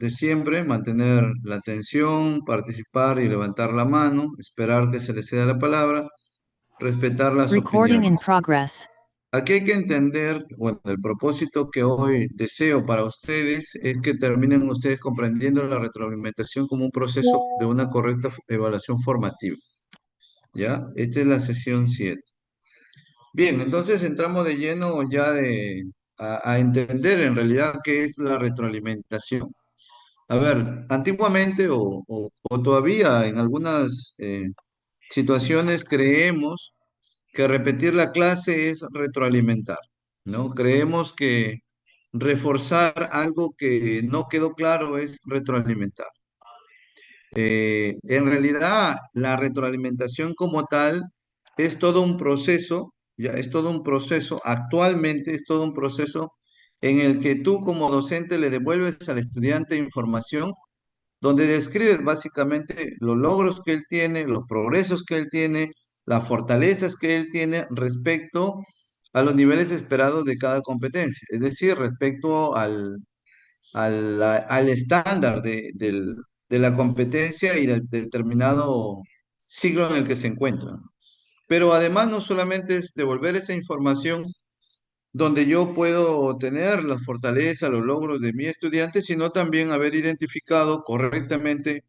de siempre, mantener la atención, participar y levantar la mano, esperar que se les ceda la palabra, respetar las Recording in opiniones. progress. Aquí hay que entender, bueno, el propósito que hoy deseo para ustedes es que terminen ustedes comprendiendo la retroalimentación como un proceso de una correcta evaluación formativa. ¿Ya? Esta es la sesión 7. Bien, entonces entramos de lleno ya a entender en realidad qué es la retroalimentación. A ver, antiguamente o todavía en algunas situaciones creemos que repetir la clase es retroalimentar, ¿no? Creemos que reforzar algo que no quedó claro es retroalimentar. En realidad, la retroalimentación como tal es todo un proceso, ya es todo un proceso, actualmente es todo un proceso en el que tú como docente le devuelves al estudiante información donde describes básicamente los logros que él tiene, los progresos que él tiene, las fortalezas que él tiene respecto a los niveles esperados de cada competencia, es decir, respecto al estándar de la competencia y del determinado siglo en el que se encuentran. Pero además no solamente es devolver esa información donde yo puedo tener la fortaleza, los logros de mi estudiante, sino también haber identificado correctamente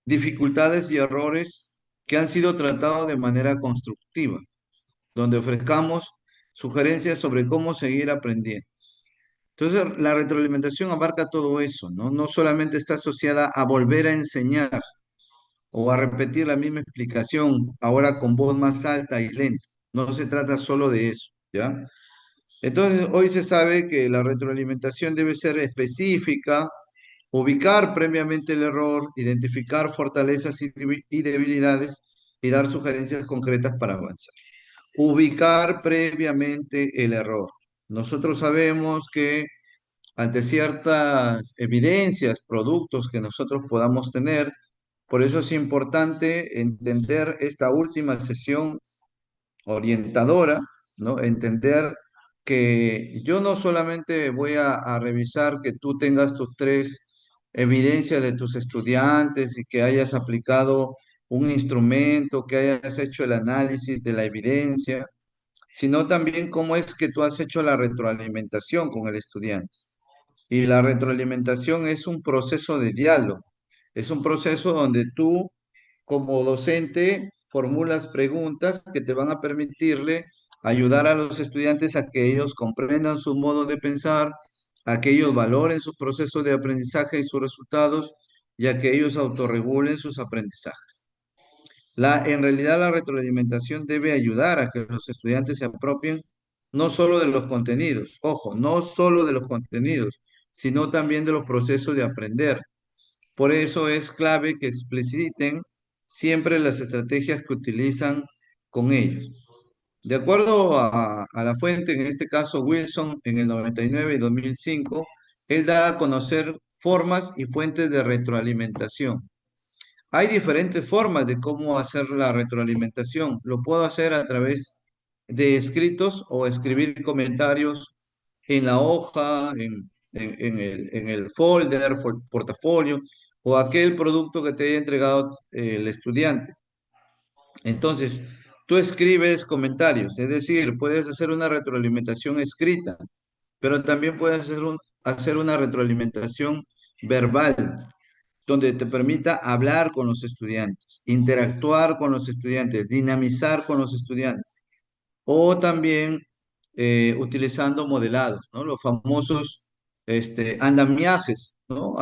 dificultades y errores que han sido tratados de manera constructiva, donde ofrezcamos sugerencias sobre cómo seguir aprendiendo. Entonces, la retroalimentación abarca todo eso, ¿no? No solamente está asociada a volver a enseñar o a repetir la misma explicación, ahora con voz más alta y lenta. No se trata solo de eso, ¿ya? Entonces, hoy se sabe que la retroalimentación debe ser específica, ubicar previamente el error, identificar fortalezas y debilidades y dar sugerencias concretas para avanzar. Ubicar previamente el error. Nosotros sabemos que ante ciertas evidencias, productos que nosotros podamos tener, por eso es importante entender esta última sesión orientadora, ¿no? Entender que yo no solamente voy a revisar que tú tengas tus tres evidencias de tus estudiantes y que hayas aplicado un instrumento, que hayas hecho el análisis de la evidencia, sino también cómo es que tú has hecho la retroalimentación con el estudiante. Y la retroalimentación es un proceso de diálogo, es un proceso donde tú como docente formulas preguntas que te van a permitirle ayudar a los estudiantes a que ellos comprendan su modo de pensar, a que ellos valoren sus procesos de aprendizaje y sus resultados y a que ellos autorregulen sus aprendizajes. En realidad la retroalimentación debe ayudar a que los estudiantes se apropien no solo de los contenidos, ojo, no solo de los contenidos, sino también de los procesos de aprender. Por eso es clave que expliciten siempre las estrategias que utilizan con ellos. De acuerdo a la fuente, en este caso Wilson, en el 99 y 2005, él da a conocer formas y fuentes de retroalimentación. Hay diferentes formas de cómo hacer la retroalimentación. Lo puedo hacer a través de escritos o escribir comentarios en la hoja, en el folder, portafolio o aquel producto que te haya entregado el estudiante. Entonces, tú escribes comentarios, es decir, puedes hacer una retroalimentación escrita, pero también puedes hacer una retroalimentación verbal donde te permita hablar con los estudiantes, interactuar con los estudiantes, dinamizar con los estudiantes, o también utilizando modelados, ¿no? Los famosos andamiajes, ¿no?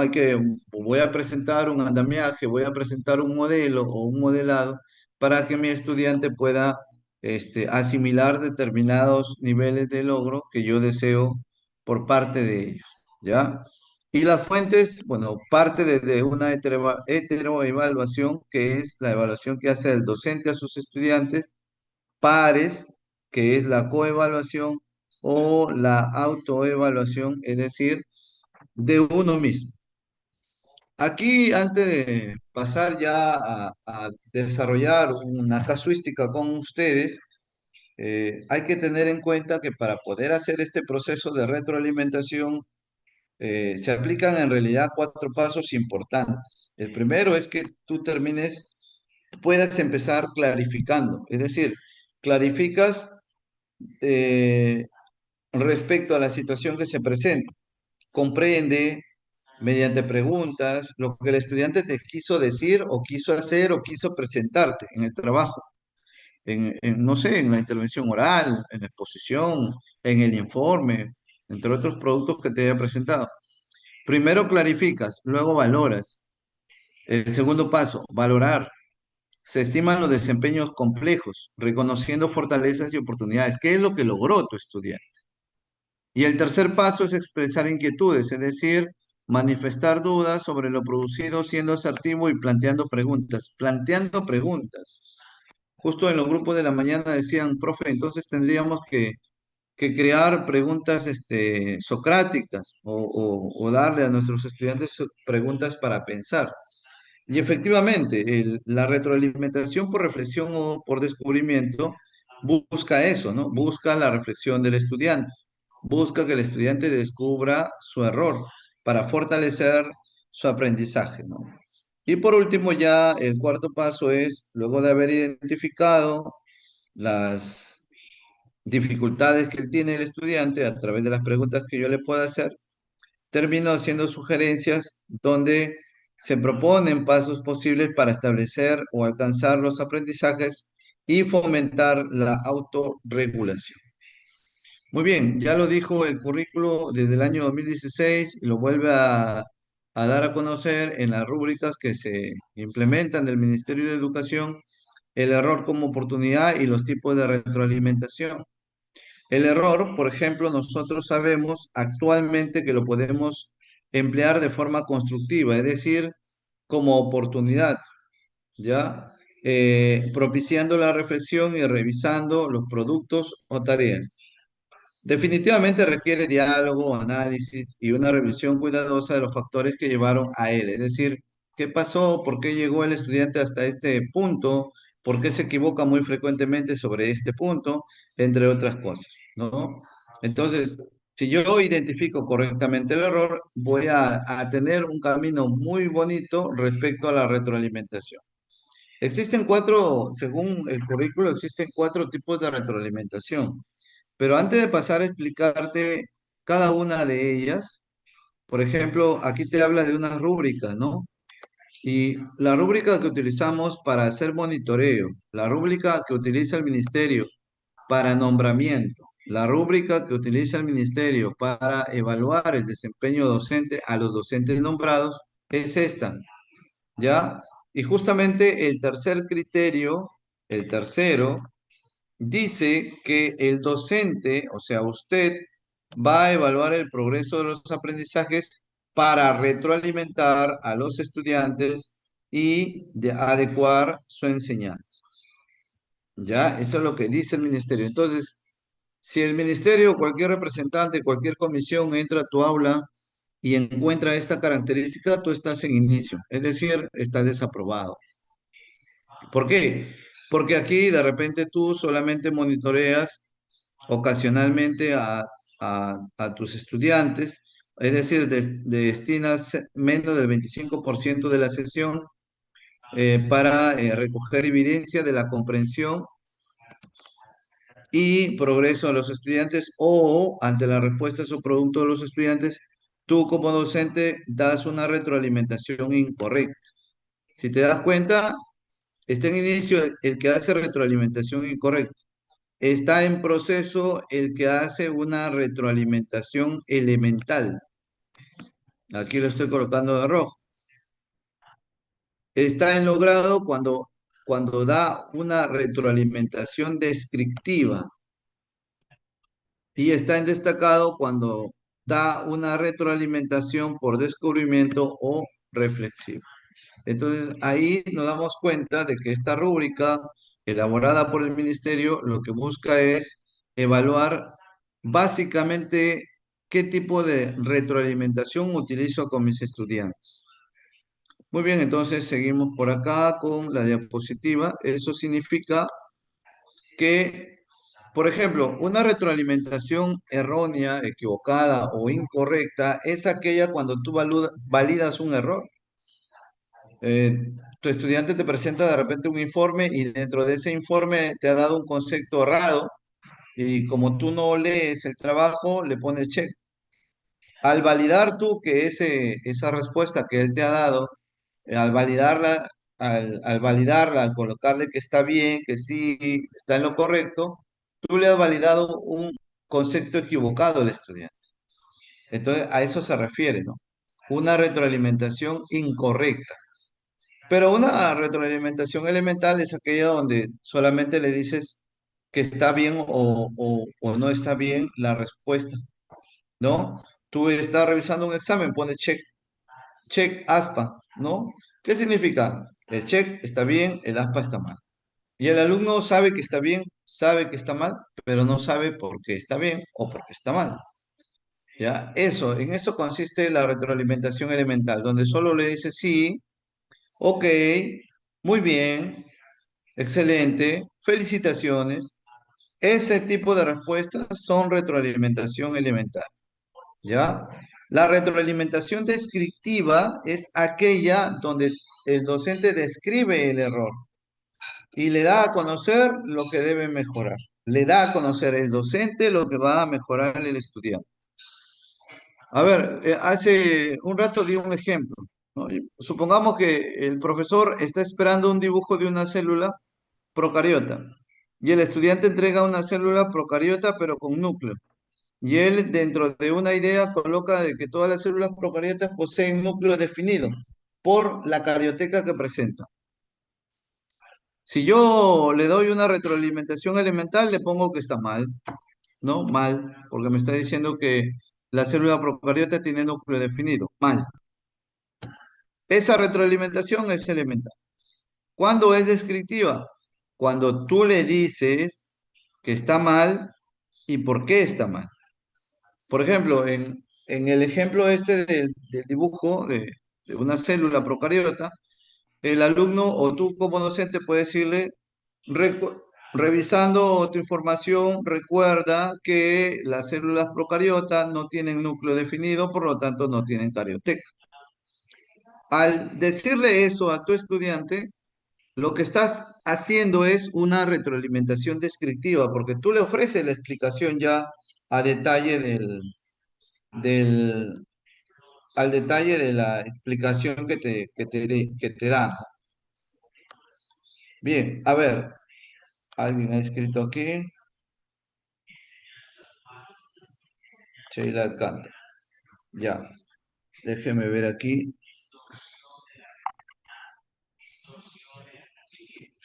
Voy a presentar un andamiaje, voy a presentar un modelo o un modelado para que mi estudiante pueda asimilar determinados niveles de logro que yo deseo por parte de ellos, ¿ya? Y las fuentes, bueno, parte de una heteroevaluación, que es la evaluación que hace el docente a sus estudiantes, pares, que es la coevaluación, o la autoevaluación, es decir, de uno mismo. Aquí, antes de pasar ya a desarrollar una casuística con ustedes, hay que tener en cuenta que para poder hacer este proceso de retroalimentación, se aplican en realidad cuatro pasos importantes. El primero es que tú puedas empezar clarificando, es decir, clarificas eh, respecto a la situación que se presenta. Comprende mediante preguntas lo que el estudiante te quiso decir o quiso hacer o quiso presentarte en el trabajo, no sé, en la intervención oral, en la exposición, en el informe, entre otros productos que te haya presentado. Primero clarificas, luego valoras. El segundo paso, valorar. Se estiman los desempeños complejos, reconociendo fortalezas y oportunidades. ¿Qué es lo que logró tu estudiante? Y el tercer paso es expresar inquietudes, es decir, manifestar dudas sobre lo producido, siendo asertivo y planteando preguntas. Planteando preguntas. Justo en los grupos de la mañana decían, profe, entonces tendríamos que crear preguntas socráticas o darle a nuestros estudiantes preguntas para pensar. Y efectivamente, la retroalimentación por reflexión o por descubrimiento busca eso, ¿no? Busca la reflexión del estudiante, busca que el estudiante descubra su error para fortalecer su aprendizaje, ¿no? Y por último, ya el cuarto paso es, luego de haber identificado las dificultades que tiene el estudiante a través de las preguntas que yo le pueda hacer, termino haciendo sugerencias donde se proponen pasos posibles para establecer o alcanzar los aprendizajes y fomentar la autorregulación. Muy bien, ya lo dijo el currículo desde el año 2016 y lo vuelve a dar a conocer en las rúbricas que se implementan del Ministerio de Educación, el error como oportunidad y los tipos de retroalimentación. El error, por ejemplo, nosotros sabemos actualmente que lo podemos emplear de forma constructiva, es decir, como oportunidad, ¿ya? Propiciando la reflexión y revisando los productos o tareas. Definitivamente requiere diálogo, análisis y una revisión cuidadosa de los factores que llevaron a él. Es decir, ¿qué pasó? ¿Por qué llegó el estudiante hasta este punto? ¿Por qué se equivoca muy frecuentemente sobre este punto? Entre otras cosas, ¿no? Entonces, si yo identifico correctamente el error, voy a tener un camino muy bonito respecto a la retroalimentación. Existen cuatro, según el currículo, existen cuatro tipos de retroalimentación. Pero antes de pasar a explicarte cada una de ellas, por ejemplo, aquí te habla de una rúbrica, ¿no? Y la rúbrica que utilizamos para hacer monitoreo, la rúbrica que utiliza el ministerio para nombramiento, la rúbrica que utiliza el ministerio para evaluar el desempeño docente a los docentes nombrados, es esta, ¿ya? Y justamente el tercer criterio, el tercero, dice que el docente, o sea, usted va a evaluar el progreso de los aprendizajes para retroalimentar a los estudiantes y adecuar su enseñanza. ¿Ya? Eso es lo que dice el ministerio. Entonces, si el ministerio, cualquier representante, cualquier comisión entra a tu aula y encuentra esta característica, tú estás en inicio, es decir, estás desaprobado. ¿Por qué? Porque aquí de repente tú solamente monitoreas ocasionalmente a tus estudiantes, es decir, destinas menos del 25% de la sesión para recoger evidencia de la comprensión y progreso de los estudiantes o ante la respuesta o producto de los estudiantes, tú como docente das una retroalimentación incorrecta. Si te das cuenta, está en inicio el que hace retroalimentación incorrecta. Está en proceso el que hace una retroalimentación elemental. Aquí lo estoy colocando de rojo. Está en logrado cuando da una retroalimentación descriptiva. Y está en destacado cuando da una retroalimentación por descubrimiento o reflexivo. Entonces, ahí nos damos cuenta de que esta rúbrica, elaborada por el ministerio, lo que busca es evaluar básicamente qué tipo de retroalimentación utilizo con mis estudiantes. Muy bien, entonces seguimos por acá con la diapositiva. Eso significa que Por ejemplo, una retroalimentación errónea, equivocada o incorrecta es aquella cuando tú validas un error. Eh, Tu estudiante te presenta de repente un informe y dentro de ese informe te ha dado un concepto errado y como tú no lees el trabajo, le pones check. Al validar tú que esa respuesta que él te ha dado, al validarla, al validarla, al colocarle que está bien, que sí está en lo correcto, tú le has validado un concepto equivocado al estudiante. Entonces, a eso se refiere, ¿no? Una retroalimentación incorrecta. Pero una retroalimentación elemental es aquella donde solamente le dices que está bien o no está bien la respuesta, ¿no? Tú estás revisando un examen, pones check, check aspa, ¿no? ¿Qué significa? El check está bien, el aspa está mal. Y el alumno sabe que está bien, sabe que está mal, pero no sabe por qué está bien o por qué está mal. ¿Ya? En eso consiste la retroalimentación elemental, donde solo le dices sí, ok, muy bien, excelente, felicitaciones. Ese tipo de respuestas son retroalimentación elemental, ¿ya? La retroalimentación descriptiva es aquella donde el docente describe el error y le da a conocer lo que debe mejorar. Le da a conocer el docente lo que va a mejorar el estudiante. A ver, hace un rato di un ejemplo, ¿no? Supongamos que el profesor está esperando un dibujo de una célula procariota y el estudiante entrega una célula procariota pero con núcleo. Y él dentro de una idea coloca de que todas las células procariotas poseen núcleo definido por la carioteca que presenta. Si yo le doy una retroalimentación elemental, le pongo que está mal, ¿no? Mal, porque me está diciendo que la célula procariota tiene núcleo definido. Mal. Esa retroalimentación es elemental. ¿Cuándo es descriptiva? Cuando tú le dices que está mal y por qué está mal. Por ejemplo, en el ejemplo este del dibujo de una célula procariota, el alumno o tú como docente puedes decirle, "Recu- revisando tu información, recuerda que las células procariotas no tienen núcleo definido, por lo tanto no tienen carioteca". Al decirle eso a tu estudiante, lo que estás haciendo es una retroalimentación descriptiva, porque tú le ofreces la explicación ya a detalle del, al detalle de la explicación que te dan. Bien, a ver, alguien ha escrito aquí, Sheila Alcántara. Ya, déjeme ver aquí.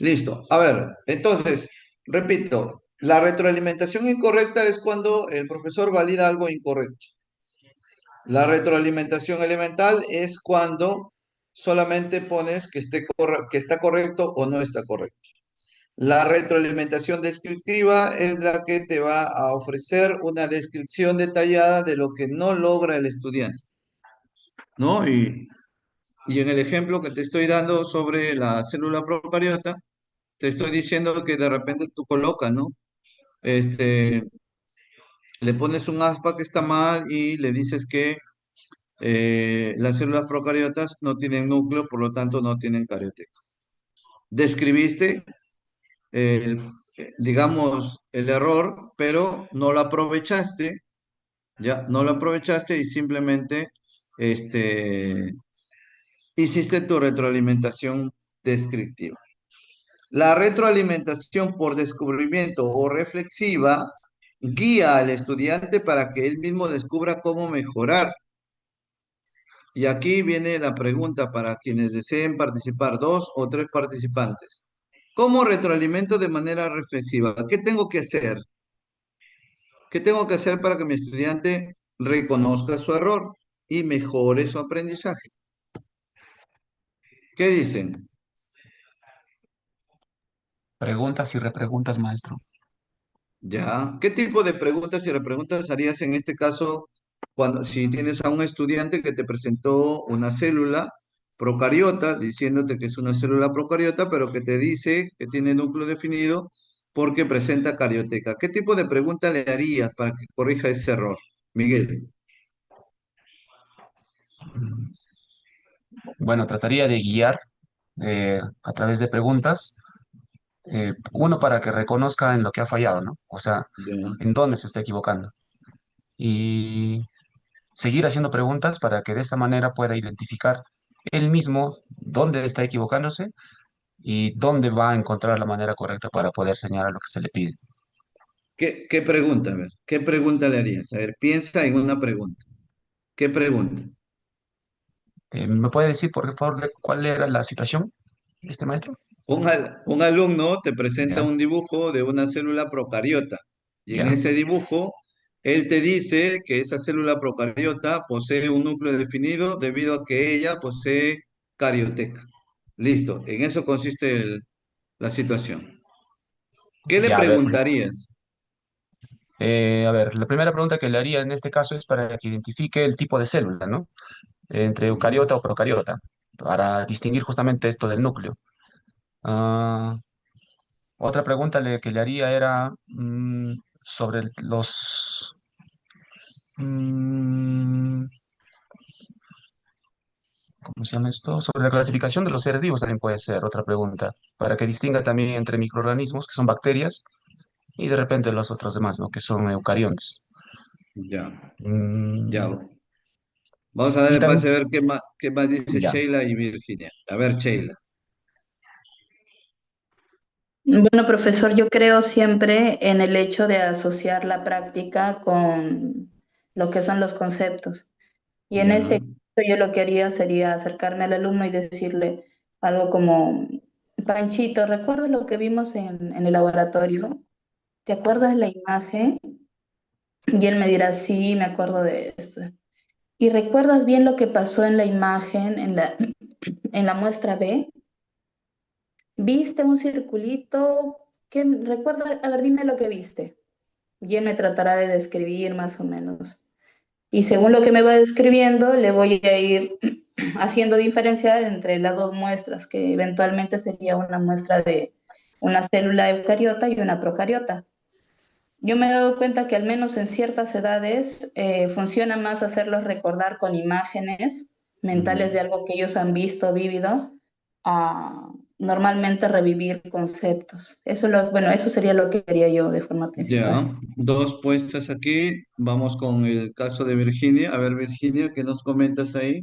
Listo. A ver, entonces, repito, la retroalimentación incorrecta es cuando el profesor valida algo incorrecto. La retroalimentación elemental es cuando solamente pones que está correcto o no está correcto. La retroalimentación descriptiva es la que te va a ofrecer una descripción detallada de lo que no logra el estudiante, ¿no? Y en el ejemplo que te estoy dando sobre la célula procariota, te estoy diciendo que de repente tú colocas, ¿no? Este, le pones un aspa que está mal y le dices que las células procariotas no tienen núcleo, por lo tanto no tienen carioteca. Describiste el, digamos, el error, pero no lo aprovechaste, ya, no lo aprovechaste y simplemente este, hiciste tu retroalimentación descriptiva. La retroalimentación por descubrimiento o reflexiva guía al estudiante para que él mismo descubra cómo mejorar. Y aquí viene la pregunta para quienes deseen participar, dos o tres participantes. ¿Cómo retroalimento de manera reflexiva? ¿Qué tengo que hacer? ¿Qué tengo que hacer para que mi estudiante reconozca su error y mejore su aprendizaje? ¿Qué dicen? Preguntas y repreguntas, maestro. ¿Ya? ¿Qué tipo de preguntas y repreguntas harías en este caso cuando si tienes a un estudiante que te presentó una célula procariota, diciéndote que es una célula procariota, pero que te dice que tiene núcleo definido porque presenta carioteca. ¿Qué tipo de pregunta le harías para que corrija ese error, Miguel? Mm, Bueno, trataría de guiar a través de preguntas, uno para que reconozca en lo que ha fallado, ¿no? O sea, Ya. en dónde se está equivocando. Y seguir haciendo preguntas para que de esta manera pueda identificar él mismo dónde está equivocándose y dónde va a encontrar la manera correcta para poder señalar lo que se le pide. ¿Qué pregunta? A ver, ¿qué pregunta le harías? A ver, piensa en una pregunta. ¿Qué pregunta? ¿Me puede decir, por favor, cuál era la situación, este maestro? Un alumno te presenta Ya, un dibujo de una célula procariota y en ya, ese dibujo él te dice que esa célula procariota posee un núcleo definido debido a que ella posee carioteca. Listo, en eso consiste la situación. ¿Qué le ya, a ver. preguntarías? A ver, la primera pregunta que le haría en este caso es para que identifique el tipo de célula, ¿no? Entre Ujú. eucariota o procariota, para distinguir justamente esto del núcleo. Ah, otra pregunta que le haría era sobre mm, ¿cómo se llama esto? Sobre la clasificación de los seres vivos también puede ser otra pregunta, para que distinga también entre microorganismos, que son bacterias, y de repente los otros demás, ¿no? Que son eucariontes. Ya, ya. Mm, Vamos a y darle también, pase a ver qué más dice ya. Sheila y Virginia. A ver, Sheila. Bueno, profesor, yo creo siempre en el hecho de asociar la práctica con lo que son los conceptos. Y en Ya, este caso yo lo que haría sería acercarme al alumno y decirle algo como, Panchito, ¿recuerdas lo que vimos en el laboratorio? ¿Te acuerdas la imagen? Y él me dirá, sí, me acuerdo de esto. ¿Y recuerdas bien lo que pasó en la imagen, en la muestra B? ¿Viste un circulito? ¿Qué recuerda? A ver, dime lo que viste. Y él me tratará de describir más o menos. Y según lo que me va describiendo, le voy a ir haciendo diferenciar entre las dos muestras, que eventualmente sería una muestra de una célula eucariota y una procariota. Yo me he dado cuenta que al menos en ciertas edades funciona más hacerlos recordar con imágenes mentales ujú. de algo que ellos han visto, vivido, a normalmente revivir conceptos. Bueno, eso sería lo que haría yo de forma principal. Ya, dos puestas aquí. Vamos con el caso de Virginia. A ver, Virginia, ¿qué nos comentas ahí?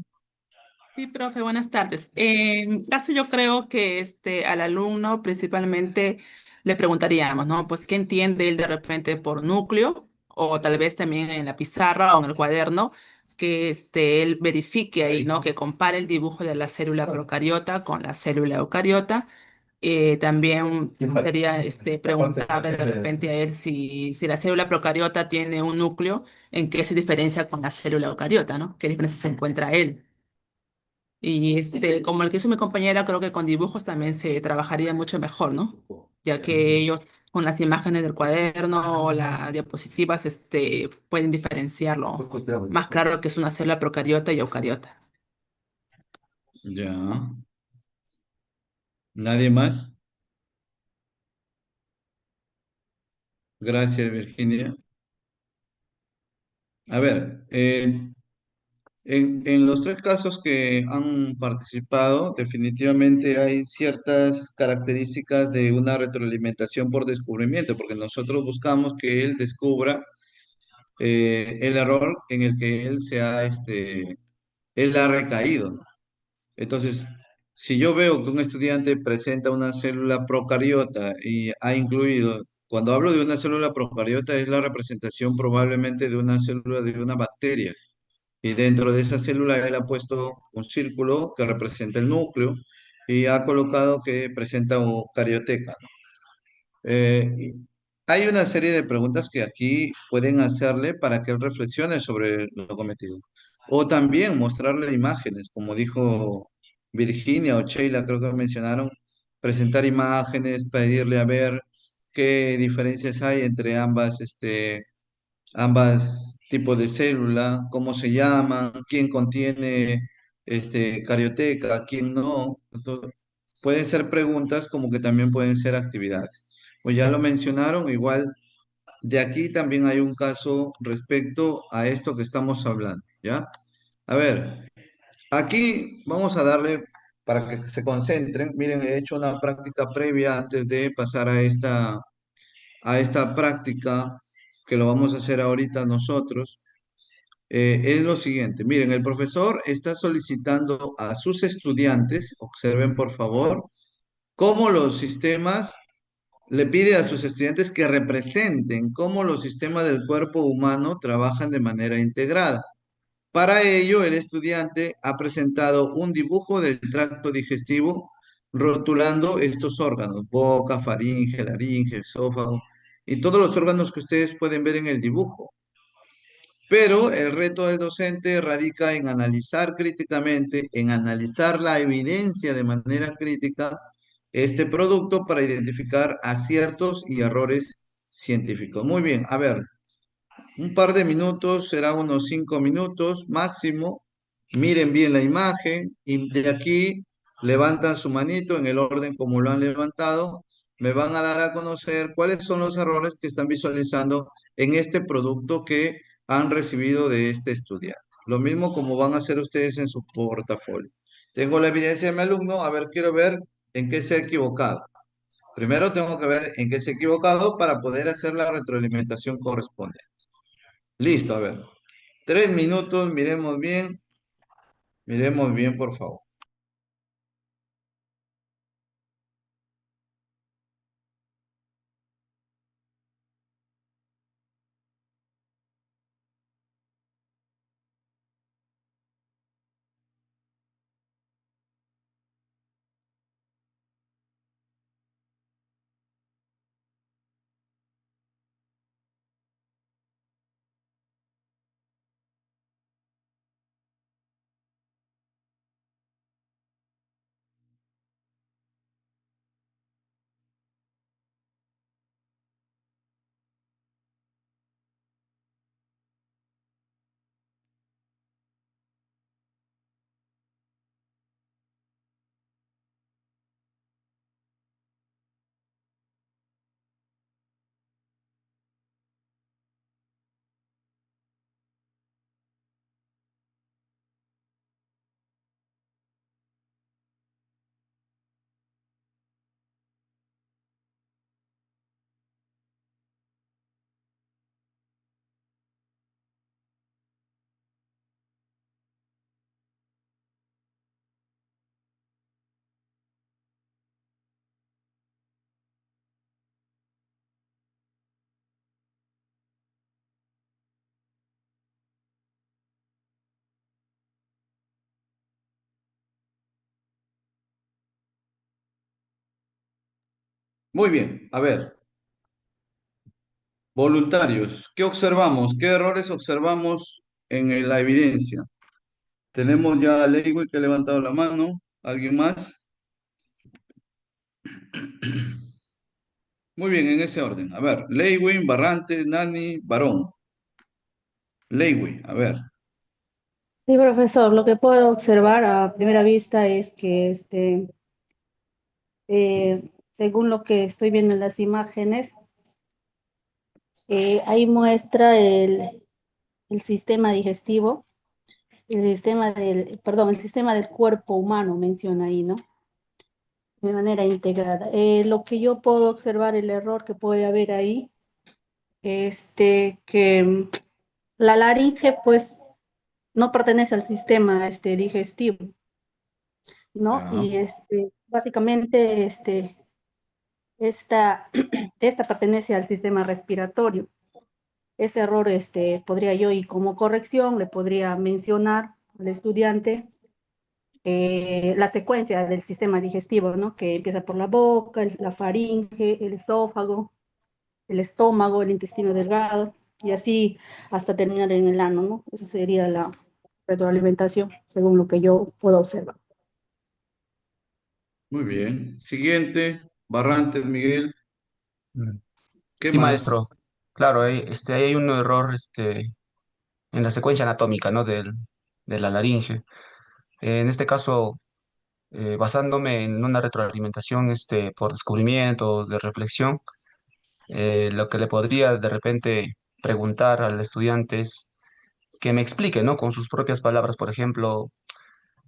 Sí, profe, buenas tardes. En mi caso, yo creo que al alumno principalmente le preguntaríamos, ¿no? Pues, ¿qué entiende él de repente por núcleo? O tal vez también en la pizarra o en el cuaderno, que él verifique ahí, ¿no? Que compare el dibujo de la célula procariota con la célula eucariota. También sería preguntarle de repente a él si la célula procariota tiene un núcleo, ¿en qué se diferencia con la célula eucariota, ¿no? ¿Qué diferencia se encuentra él? Y como el que hizo mi compañera, creo que con dibujos también se trabajaría mucho mejor, ¿no? Ya que ellos con las imágenes del cuaderno o las diapositivas pueden diferenciarlo más claro que es una célula procariota y eucariota. Ya, ¿nadie más? Gracias, Virginia. A ver, en los tres casos que han participado, definitivamente hay ciertas características de una retroalimentación por descubrimiento, porque nosotros buscamos que él descubra el error en el que él ha recaído, ¿no? Entonces, si yo veo que un estudiante presenta una célula procariota y ha incluido, cuando hablo de una célula procariota es la representación probablemente de una célula de una bacteria. Y dentro de esa célula él ha puesto un círculo que representa el núcleo y ha colocado que presenta carioteca. Y hay una serie de preguntas que aquí pueden hacerle para que él reflexione sobre lo cometido. O también mostrarle imágenes, como dijo Virginia o Sheila, creo que mencionaron, presentar imágenes, pedirle a ver qué diferencias hay entre ambas tipos de célula, cómo se llaman, quién contiene carioteca, quién no. Entonces, pueden ser preguntas como que también pueden ser actividades. o ya lo mencionaron, igual de aquí también hay un caso respecto a esto que estamos hablando, ¿ya? A ver, aquí vamos a darle para que se concentren. Miren, he hecho una práctica previa antes de pasar a esta práctica que lo vamos a hacer ahorita nosotros. Es lo siguiente, miren, el profesor está solicitando a sus estudiantes, observen por favor, cómo los sistemas, le pide a sus estudiantes que representen cómo los sistemas del cuerpo humano trabajan de manera integrada. Para ello, el estudiante ha presentado un dibujo del tracto digestivo rotulando estos órganos, boca, faringe, laringe, esófago y todos los órganos que ustedes pueden ver en el dibujo. Pero el reto del docente radica en analizar críticamente, en analizar la evidencia de manera crítica, este producto para identificar aciertos y errores científicos. Muy bien, a ver, un par de minutos, será unos 5 minutos máximo. Miren bien la imagen y de aquí levantan su manito en el orden como lo han levantado. Me van a dar a conocer cuáles son los errores que están visualizando en este producto que han recibido de este estudiante. Lo mismo como van a hacer ustedes en su portafolio. Tengo la evidencia de mi alumno, a ver, quiero ver en qué se ha equivocado. Primero tengo que ver en qué se ha equivocado para poder hacer la retroalimentación correspondiente. Listo, a ver. 3 minutos, miremos bien, por favor. Muy bien, a ver, voluntarios, ¿qué observamos? ¿Qué errores observamos en la evidencia? Tenemos ya a Leywi que ha levantado la mano. ¿Alguien más? Muy bien, en ese orden. A ver, Leywi, Barrantes, Nani, Barón. Leywi, a ver. Sí, profesor, lo que puedo observar a primera vista es que según lo que estoy viendo en las imágenes, ahí muestra el sistema digestivo, el sistema del cuerpo humano menciona ahí, ¿no? De manera integrada. Lo que yo puedo observar, el error que puede haber ahí, que la laringe, pues, no pertenece al sistema digestivo, ¿no? Ya. Y básicamente, esta pertenece al sistema respiratorio. Ese error podría yo, y como corrección, le podría mencionar al estudiante la secuencia del sistema digestivo, ¿no? Que empieza por la boca, la faringe, el esófago, el estómago, el intestino delgado, y así hasta terminar en el ano, ¿no? Eso sería la retroalimentación, según lo que yo puedo observar. Muy bien. Siguiente, Barrantes, Miguel. Mm. ¿Qué Sí, más? maestro. Claro, ahí hay un error en la secuencia anatómica, ¿no? De la laringe. En este caso, basándome en una retroalimentación por descubrimiento, de reflexión, Lo que le podría de repente preguntar al estudiante es que me explique, ¿no? Con sus propias palabras, por ejemplo,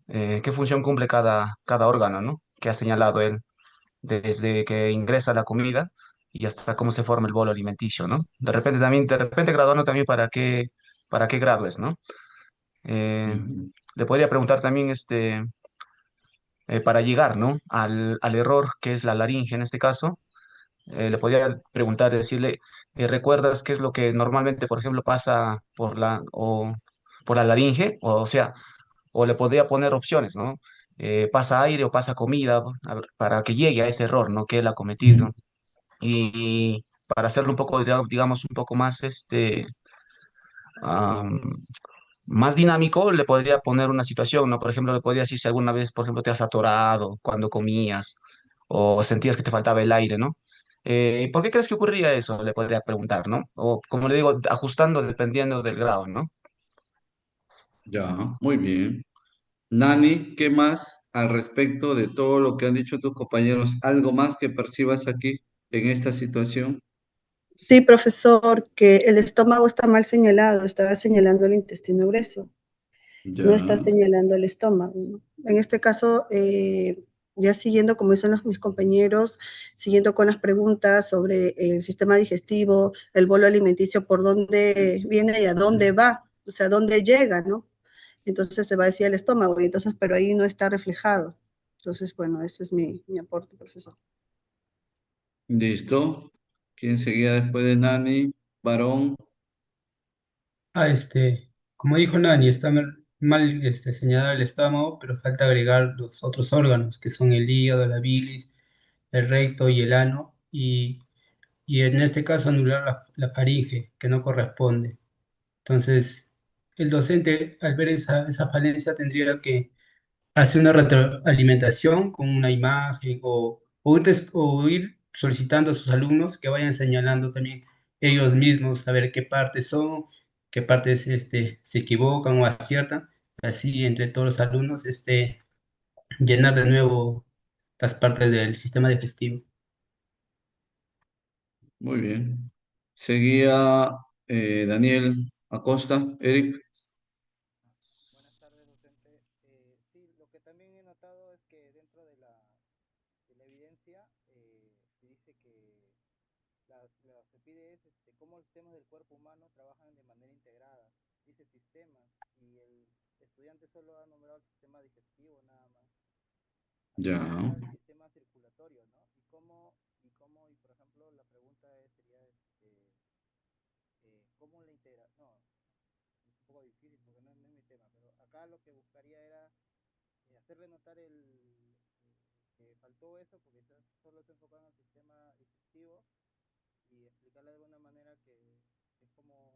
qué función cumple cada órgano, ¿no? Que ha señalado él, desde que ingresa la comida y hasta cómo se forma el bolo alimenticio, ¿no? De repente graduando también para qué grado es, ¿no? Eh, Ujú. Le podría preguntar también, para llegar, ¿no? Al error que es la laringe en este caso, le podría preguntar, decirle, ¿recuerdas qué es lo que normalmente, por ejemplo, pasa por la laringe? O sea, o le podría poner opciones, ¿no? Pasa aire o pasa comida, a ver, para que llegue a ese error, ¿no? Que él ha cometido. Y para hacerlo un poco, digamos, un poco más, am, más dinámico, le podría poner una situación, ¿no? Por ejemplo, le podría decir si alguna vez, por ejemplo, te has atorado cuando comías o sentías que te faltaba el aire, ¿no? ¿Por qué crees que ocurría eso? Le podría preguntar, ¿no? O como le digo, ajustando dependiendo del grado, ¿no? Ya, muy bien. Nani, ¿qué más al respecto de todo lo que han dicho tus compañeros? ¿Algo más que percibas aquí en esta situación? Sí, profesor, que el estómago está mal señalado, estaba señalando el intestino grueso, no está Ya, señalando el estómago, ¿no? En este caso, ya siguiendo, como dicen mis compañeros, siguiendo con las preguntas sobre el sistema digestivo, el bolo alimenticio, por dónde viene y a dónde va, o sea, dónde llega, ¿no? Entonces se va a decir el estómago, y entonces, pero ahí no está reflejado. Entonces, bueno, ese es mi aporte, profesor. listo. ¿Quién seguía después de Nani? Varón, Como dijo Nani, está mal, señalado el estómago, pero falta agregar los otros órganos, que son el hígado, la bilis, el recto y el ano, y en este caso anular la faringe, que no corresponde. Entonces, el docente, al ver esa falencia, tendría que hacer una retroalimentación con una imagen o ir solicitando a sus alumnos que vayan señalando también ellos mismos a ver qué partes son, qué partes se equivocan o aciertan, así entre todos los alumnos llenar de nuevo las partes del sistema digestivo. muy bien. Seguía Daniel Acosta, Eric. Buenas tardes, docente. Sí, lo que también he notado es que dentro de la evidencia se dice que se pide es cómo los sistemas del cuerpo humano trabajan de manera integrada. Dice sistemas y el estudiante solo ha nombrado el sistema digestivo nada más. Aquí Ya, falta el sistema circulatorio, ¿no? Y por ejemplo, la pregunta sería, ¿cómo la integra? No, es un poco difícil porque no es mi tema, pero acá lo que buscaría era hacerle notar que faltó eso porque solo se enfocan en el sistema digestivo y explicarle de alguna manera que es como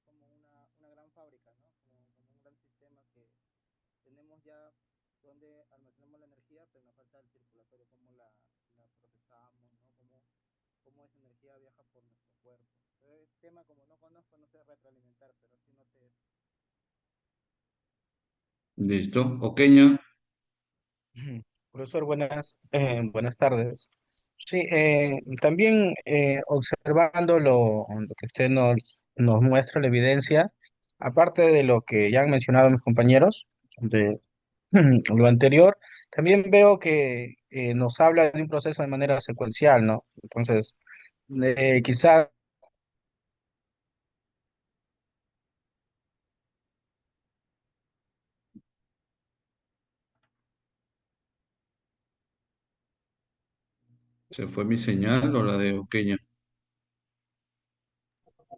una gran fábrica, ¿no? Como un gran sistema que tenemos ya donde almacenamos la energía, pero nos falta el circulatorio, cómo la procesamos, ¿no? Cómo esa energía viaja por nuestro cuerpo. Entonces, tema como no conozco, no sé retroalimentar, pero sí noté eso. listo. Oqueña, Ujú. Profesor, buenas tardes. Sí, también observando lo que usted nos muestra, la evidencia, aparte de lo que ya han mencionado mis compañeros, de lo anterior, también veo que nos habla de un proceso de manera secuencial, ¿no? Entonces, quizá ¿se fue mi señal o la de Oqueña?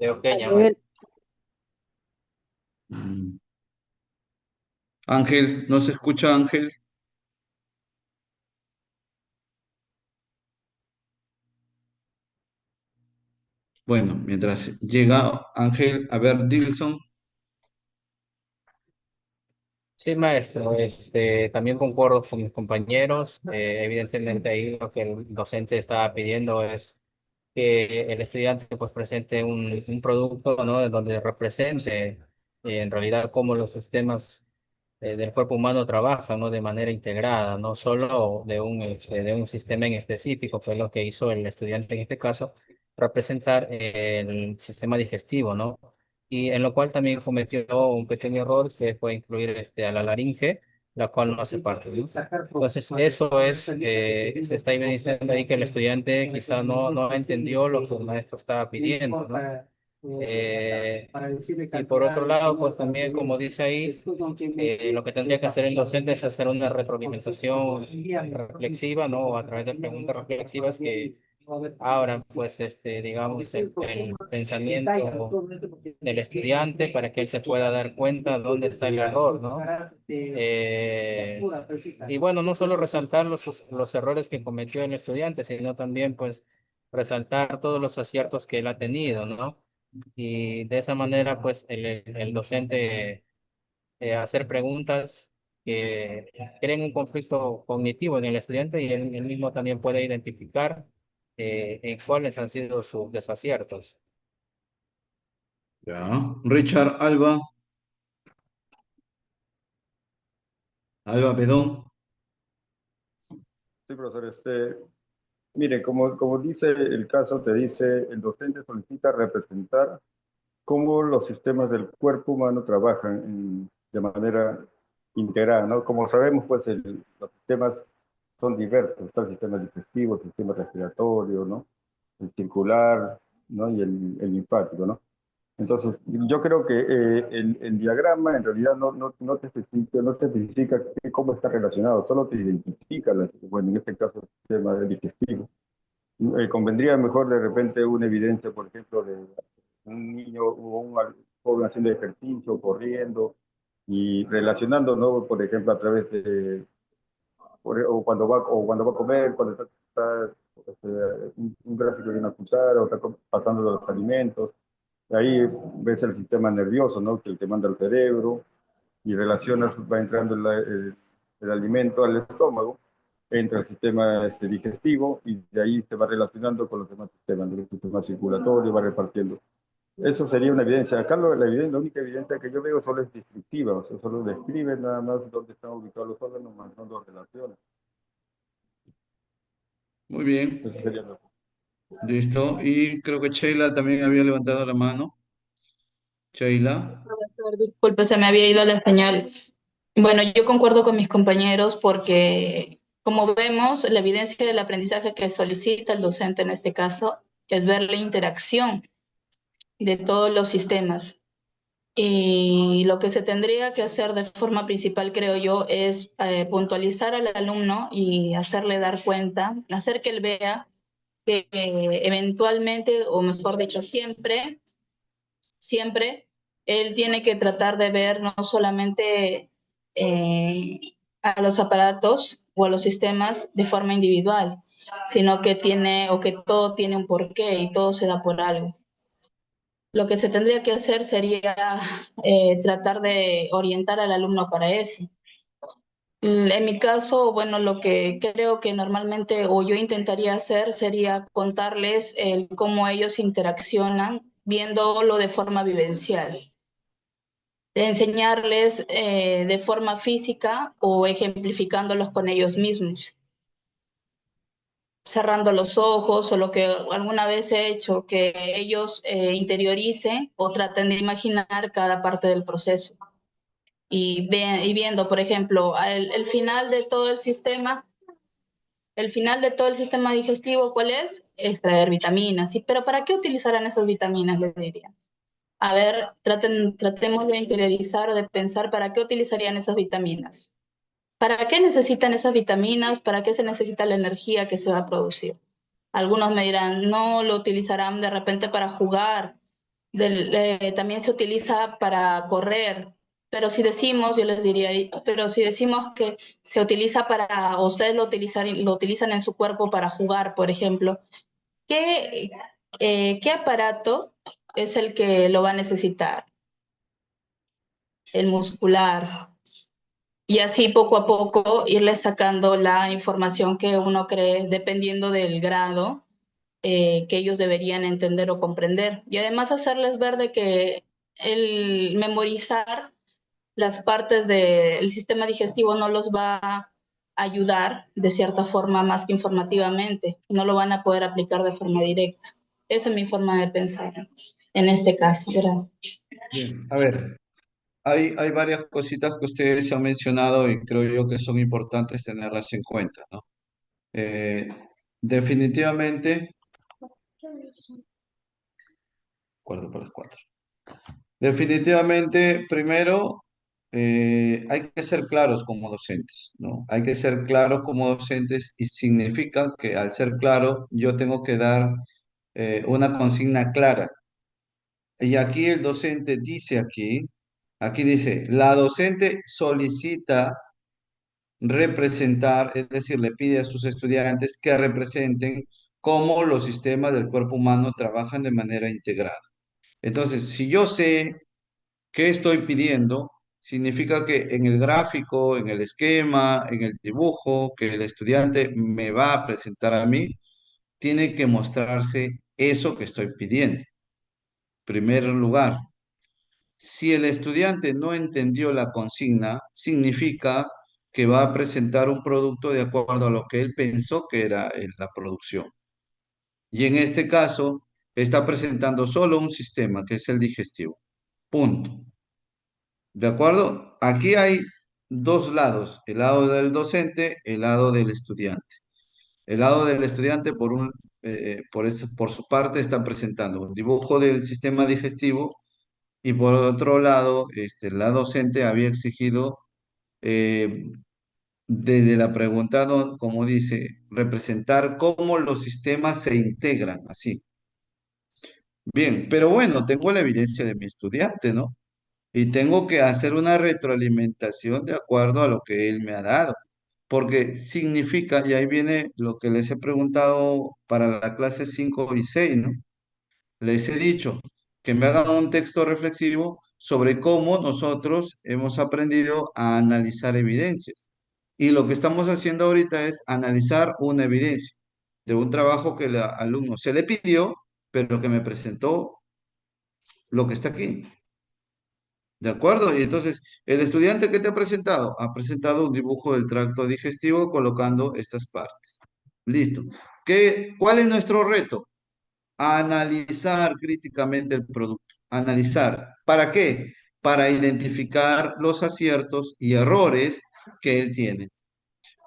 De Oqueña, Daniel, maestro. Mm. Ángel, ¿no se escucha Ángel? Bueno, mientras llega Ángel, a ver, Dilson, Sí, maestro, también concuerdo con mis compañeros. Evidentemente ahí lo que el docente estaba pidiendo es que el estudiante pues presente un producto, ¿no? Donde represente en realidad cómo los sistemas del cuerpo humano trabajan, ¿no? De manera integrada, no solo de un sistema en específico, fue lo que hizo el estudiante en este caso, representar el sistema digestivo, ¿no? Y en lo cual también cometió un pequeño error que fue incluir a la laringe, la cual no hace parte, ¿no? Entonces, eso es, se está evidenciando ahí que el estudiante quizá no entendió lo que el maestro estaba pidiendo, ¿no? Y por otro lado, pues también, como dice ahí, lo que tendría que hacer el docente es hacer una retroalimentación reflexiva, ¿no? A través de preguntas reflexivas que abran, pues, digamos, el pensamiento del estudiante para que él se pueda dar cuenta dónde está el error, ¿no? Y bueno, no solo resaltar los errores que cometió el estudiante, sino también, pues, resaltar todos los aciertos que él ha tenido, ¿no? Y de esa manera, pues, el docente hacer preguntas que creen un conflicto cognitivo en el estudiante y él mismo también puede identificar en cuáles han sido sus desaciertos. Ya. Richard Alba, Alba Pedón. Sí, profesor, mire, como dice el caso, te dice, el docente solicita representar cómo los sistemas del cuerpo humano trabajan de manera integrada, ¿no? Como sabemos, pues los sistemas son diversos, está el sistema digestivo, el sistema respiratorio, ¿no? El circular, ¿no? Y el linfático, ¿no? Entonces, yo creo que el diagrama en realidad no te especifica cómo está relacionado, solo te identifica, bueno, en este caso, el sistema digestivo. Convendría mejor de repente una evidencia, por ejemplo, de un niño o un joven haciendo ejercicio, corriendo y relacionando, ¿no? Por ejemplo, a través de, o cuando va a comer, cuando está un gráfico de una cuchara o está pasando los alimentos. Ahí ves el sistema nervioso, ¿no? Que te manda al cerebro y relacionas, va entrando el alimento al estómago, entra el sistema digestivo y de ahí se va relacionando con los demás sistemas, ¿no? El sistema circulatorio va repartiendo. Eso sería una evidencia. Acá la única evidencia que yo veo solo es descriptiva, o sea, solo describe nada más dónde están ubicados los órganos, más no los relaciona. Muy bien, Eso sería lo. listo. Y creo que Sheila también había levantado la mano. Sheila. Profesor, disculpe, se me había ido la señal. Bueno, yo concuerdo con mis compañeros porque, como vemos, la evidencia del aprendizaje que solicita el docente en este caso es ver la interacción de todos los sistemas. Y lo que se tendría que hacer de forma principal, creo yo, es puntualizar al alumno y hacerle dar cuenta, hacer que él vea que eventualmente, o mejor dicho, siempre él tiene que tratar de ver no solamente eh, a los aparatos o a los sistemas de forma individual, sino que tiene o que todo tiene un porqué y todo se da por algo. Lo que se tendría que hacer sería tratar de orientar al alumno para eso. En mi caso, bueno, lo que creo que normalmente o yo intentaría hacer sería contarles cómo ellos interaccionan viéndolo de forma vivencial. Enseñarles de forma física o ejemplificándolos con ellos mismos, cerrando los ojos o lo que alguna vez he hecho, que ellos interioricen o traten de imaginar cada parte del proceso. Y viendo, por ejemplo, el final de todo el final de todo el sistema digestivo, ¿cuál es? Extraer vitaminas. ¿Sí? Pero ¿para qué utilizarán esas vitaminas? Les diría. A ver, tratemos de interiorizar o de pensar para qué utilizarían esas vitaminas. ¿Para qué necesitan esas vitaminas? ¿Para qué se necesita la energía que se va a producir? Algunos me dirán, no, lo utilizarán de repente para jugar, también se utiliza para correr, pero si decimos, yo les diría, pero si decimos que se utiliza para, o ustedes lo utilizan en su cuerpo para jugar, por ejemplo, ¿qué, qué aparato es el que lo va a necesitar? El muscular. Y así poco a poco irle sacando la información que uno cree, dependiendo del grado que ellos deberían entender o comprender. Y además hacerles ver de que el memorizar las partes del sistema digestivo no los va a ayudar de cierta forma más que informativamente, no lo van a poder aplicar de forma directa. Esa es mi forma de pensar en este caso. Gracias. Bien, a ver, hay varias cositas que ustedes han mencionado y creo yo que son importantes tenerlas en cuenta, ¿no? Eh, definitivamente, acuerdo por las cuatro. Definitivamente, primero, hay que ser claros como docentes, ¿no? Hay que ser claros como docentes y significa que al ser claro, yo tengo que dar una consigna clara. Y aquí el docente dice aquí dice, la docente solicita representar, es decir, le pide a sus estudiantes que representen cómo los sistemas del cuerpo humano trabajan de manera integrada. Entonces, si yo sé qué estoy pidiendo, significa que en el gráfico, en el esquema, en el dibujo que el estudiante me va a presentar a mí, tiene que mostrarse eso que estoy pidiendo. Primer lugar, si el estudiante no entendió la consigna, significa que va a presentar un producto de acuerdo a lo que él pensó que era la producción. Y en este caso, está presentando solo un sistema, que es el digestivo. Punto. ¿De acuerdo? Aquí hay dos lados, el lado del docente, el lado del estudiante. El lado del estudiante, por su parte, está presentando un dibujo del sistema digestivo y por otro lado, la docente había exigido, eh, desde la pregunta, como dice, representar cómo los sistemas se integran, así. Bien, pero bueno, tengo la evidencia de mi estudiante, ¿no? Y tengo que hacer una retroalimentación de acuerdo a lo que él me ha dado, porque significa, y ahí viene lo que les he preguntado para la clase 5 y 6, ¿no? Les he dicho que me hagan un texto reflexivo sobre cómo nosotros hemos aprendido a analizar evidencias. Y lo que estamos haciendo ahorita es analizar una evidencia de un trabajo que el alumno se le pidió, pero que me presentó lo que está aquí. ¿De acuerdo? Y entonces, el estudiante que te ha presentado, un dibujo del tracto digestivo colocando estas partes. Listo. ¿Cuál es nuestro reto? Analizar críticamente el producto. Analizar. ¿Para qué? Para identificar los aciertos y errores que él tiene.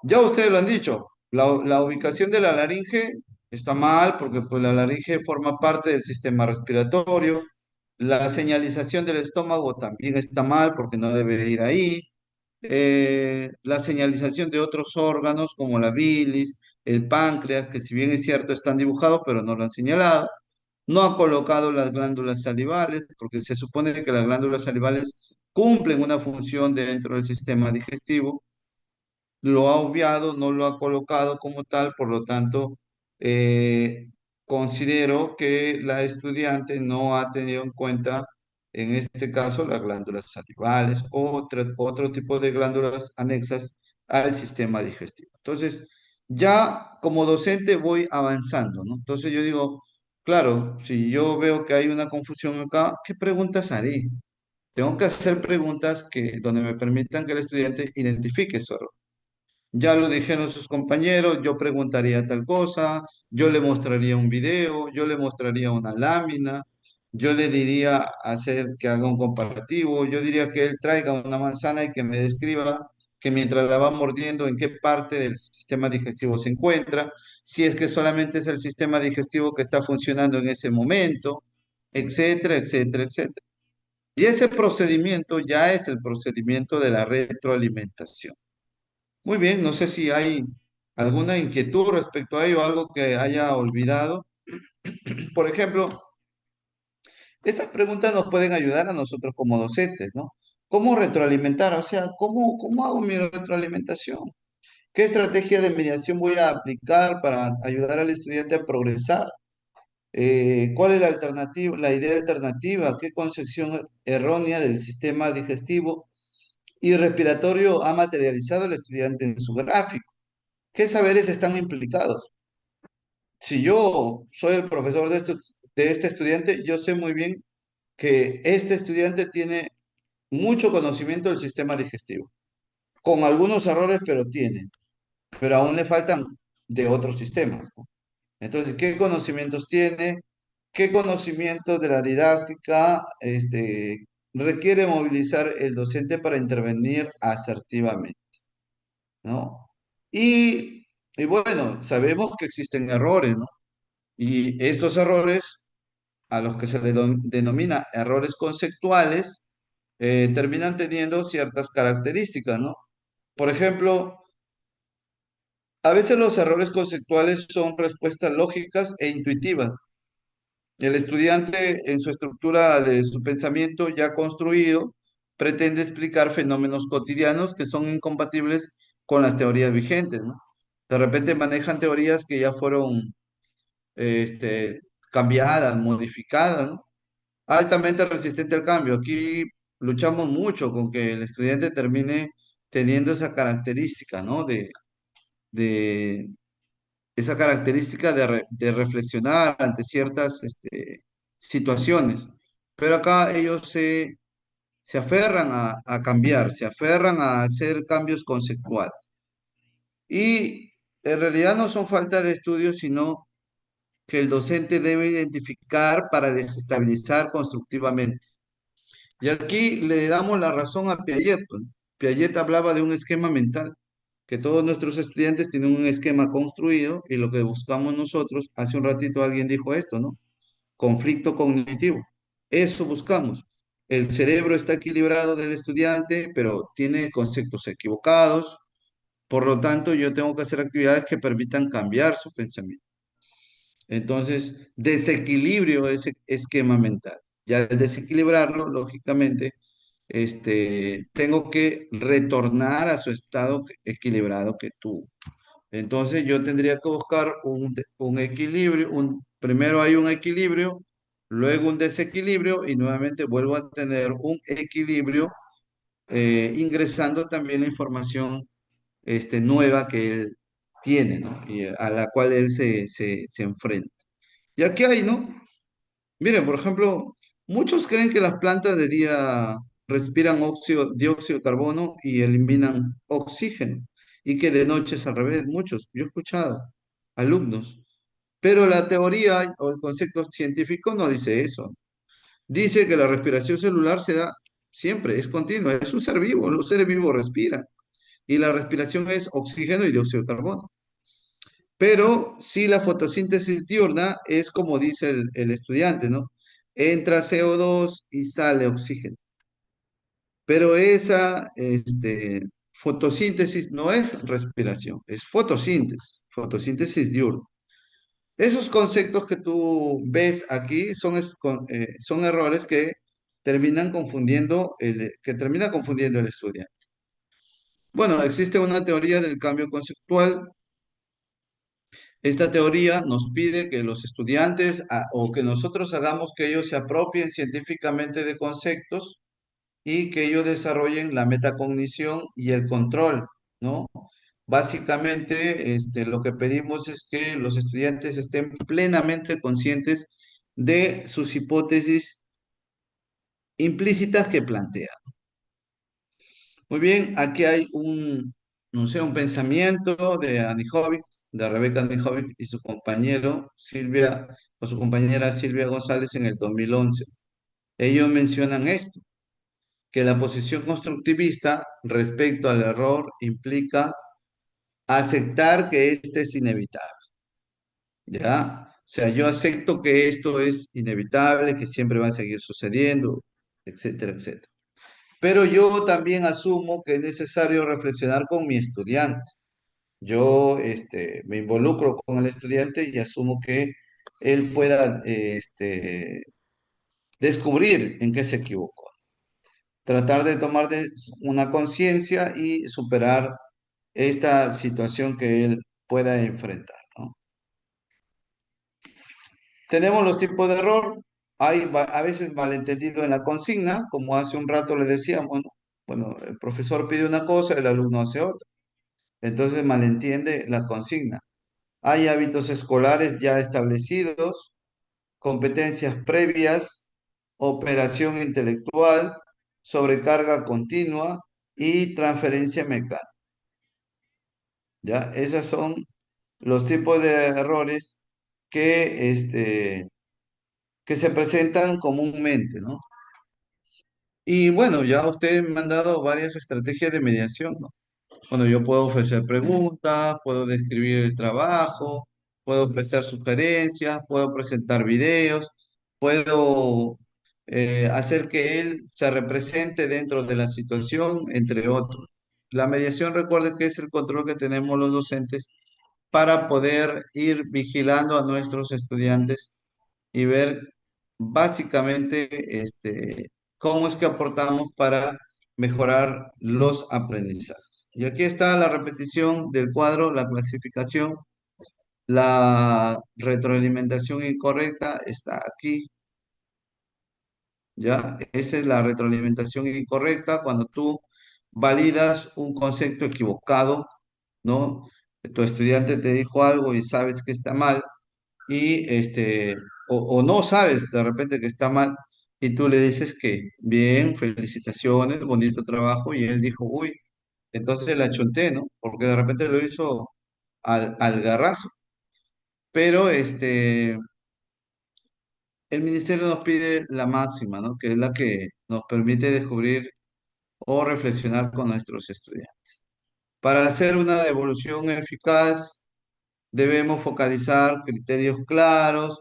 Ya ustedes lo han dicho, la ubicación de la laringe está mal porque pues, la laringe forma parte del sistema respiratorio. La señalización del estómago también está mal porque no debe ir ahí. La señalización de otros órganos como la bilis, el páncreas, que si bien es cierto están dibujados, pero no lo han señalado. No ha colocado las glándulas salivales, porque se supone que las glándulas salivales cumplen una función dentro del sistema digestivo. Lo ha obviado, no lo ha colocado como tal, por lo tanto, eh, considero que la estudiante no ha tenido en cuenta, en este caso, las glándulas salivales o otro tipo de glándulas anexas al sistema digestivo. Entonces, ya como docente voy avanzando, ¿no? Entonces yo digo, claro, si yo veo que hay una confusión acá, ¿qué preguntas haré? Tengo que hacer preguntas donde me permitan que el estudiante identifique su error. Ya lo dijeron sus compañeros, yo preguntaría tal cosa, yo le mostraría un video, yo le mostraría una lámina, yo le diría que haga un comparativo, yo diría que él traiga una manzana y que me describa que mientras la va mordiendo en qué parte del sistema digestivo se encuentra, si es que solamente es el sistema digestivo que está funcionando en ese momento, etcétera, etcétera, etcétera. Y ese procedimiento ya es el procedimiento de la retroalimentación. Muy bien, no sé si hay alguna inquietud respecto a ello, algo que haya olvidado. Por ejemplo, estas preguntas nos pueden ayudar a nosotros como docentes, ¿no? ¿Cómo retroalimentar? O sea, ¿cómo hago mi retroalimentación? ¿Qué estrategia de mediación voy a aplicar para ayudar al estudiante a progresar? ¿Cuál es la alternativa, la idea alternativa? ¿Qué concepción errónea del sistema digestivo y respiratorio ha materializado el estudiante en su gráfico? ¿Qué saberes están implicados? Si yo soy el profesor de este estudiante, yo sé muy bien que este estudiante tiene mucho conocimiento del sistema digestivo, con algunos errores, pero aún le faltan de otros sistemas, ¿no? Entonces, ¿qué conocimientos tiene? ¿Qué conocimiento de la didáctica requiere movilizar el docente para intervenir asertivamente? ¿No? Y bueno, sabemos que existen errores, ¿no? Y estos errores, a los que se le denomina errores conceptuales, terminan teniendo ciertas características, ¿no? Por ejemplo, a veces los errores conceptuales son respuestas lógicas e intuitivas. El estudiante, en su estructura de su pensamiento ya construido, pretende explicar fenómenos cotidianos que son incompatibles con las teorías vigentes, ¿no? De repente manejan teorías que ya fueron este, cambiadas, modificadas, ¿no? Altamente resistente al cambio. Aquí luchamos mucho con que el estudiante termine teniendo esa característica, ¿no? De esa característica de reflexionar ante ciertas situaciones. Pero acá ellos se aferran a cambiar, se aferran a hacer cambios conceptuales. Y en realidad no son falta de estudios, sino que el docente debe identificar para desestabilizar constructivamente. Y aquí le damos la razón a Piaget, pues. Piaget hablaba de un esquema mental, que todos nuestros estudiantes tienen un esquema construido y lo que buscamos nosotros, hace un ratito alguien dijo esto, ¿no? Conflicto cognitivo. Eso buscamos. El cerebro está equilibrado del estudiante, pero tiene conceptos equivocados. Por lo tanto, yo tengo que hacer actividades que permitan cambiar su pensamiento. Entonces, desequilibrio ese esquema mental. Ya al desequilibrarlo, lógicamente, tengo que retornar a su estado equilibrado que tuvo. Entonces, yo tendría que buscar un equilibrio, primero hay un equilibrio, luego un desequilibrio y nuevamente vuelvo a tener un equilibrio, ingresando también la información nueva que él tiene, ¿no? Y a la cual él se enfrenta. Y aquí hay, ¿no? Miren, por ejemplo, muchos creen que las plantas de día respiran dióxido de carbono y eliminan oxígeno, y que de noche es al revés, muchos. Yo he escuchado alumnos, pero la teoría o el concepto científico no dice eso. Dice que la respiración celular se da siempre, es continua, es un ser vivo, los seres vivos respiran, y la respiración es oxígeno y dióxido de carbono. Pero si la fotosíntesis diurna es como dice el estudiante, ¿no? Entra CO2 y sale oxígeno. Pero esa fotosíntesis no es respiración, es fotosíntesis diurna. Esos conceptos que tú ves aquí son errores que que termina confundiendo el estudiante. Bueno, existe una teoría del cambio conceptual. Esta teoría nos pide que los estudiantes o que nosotros hagamos que ellos se apropien científicamente de conceptos y que ellos desarrollen la metacognición y el control, ¿no? Básicamente, lo que pedimos es que los estudiantes estén plenamente conscientes de sus hipótesis implícitas que plantean. Muy bien, aquí hay no sé, un pensamiento de Annie Horowitz, de Rebecca Annie Horowitz y su compañero Silvia, o su compañera Silvia González en el 2011. Ellos mencionan esto, que la posición constructivista respecto al error implica aceptar que este es inevitable, ¿ya? O sea, yo acepto que esto es inevitable, que siempre va a seguir sucediendo, etcétera, etcétera. Pero yo también asumo que es necesario reflexionar con mi estudiante. Yo me involucro con el estudiante y asumo que él pueda descubrir en qué se equivocó. Tratar de tomar una conciencia y superar esta situación que él pueda enfrentar, ¿no? Tenemos los tipos de error. Hay a veces malentendido en la consigna, como hace un rato le decíamos, ¿no? Bueno, el profesor pide una cosa, el alumno hace otra. Entonces malentiende la consigna. Hay hábitos escolares ya establecidos, competencias previas, operación intelectual, sobrecarga continua y transferencia mecánica. ¿Ya? Esos son los tipos de errores que que se presentan comúnmente, ¿no? Y bueno, ya ustedes me han dado varias estrategias de mediación, ¿no? Bueno, yo puedo ofrecer preguntas, puedo describir el trabajo, puedo ofrecer sugerencias, puedo presentar videos, puedo hacer que él se represente dentro de la situación, entre otros. La mediación, recuerde que es el control que tenemos los docentes para poder ir vigilando a nuestros estudiantes y ver básicamente cómo es que aportamos para mejorar los aprendizajes. Y aquí está la repetición del cuadro, la clasificación, la retroalimentación incorrecta está aquí, ¿ya? Esa es la retroalimentación incorrecta cuando tú validas un concepto equivocado, ¿no? Tu estudiante te dijo algo y sabes que está mal, y o no sabes de repente que está mal, y tú le dices que bien, felicitaciones, bonito trabajo, y él dijo, uy, entonces la chunté, ¿no? Porque de repente lo hizo al garrazo. Pero el ministerio nos pide la máxima, ¿no? Que es la que nos permite descubrir o reflexionar con nuestros estudiantes. Para hacer una devolución eficaz, debemos focalizar criterios claros,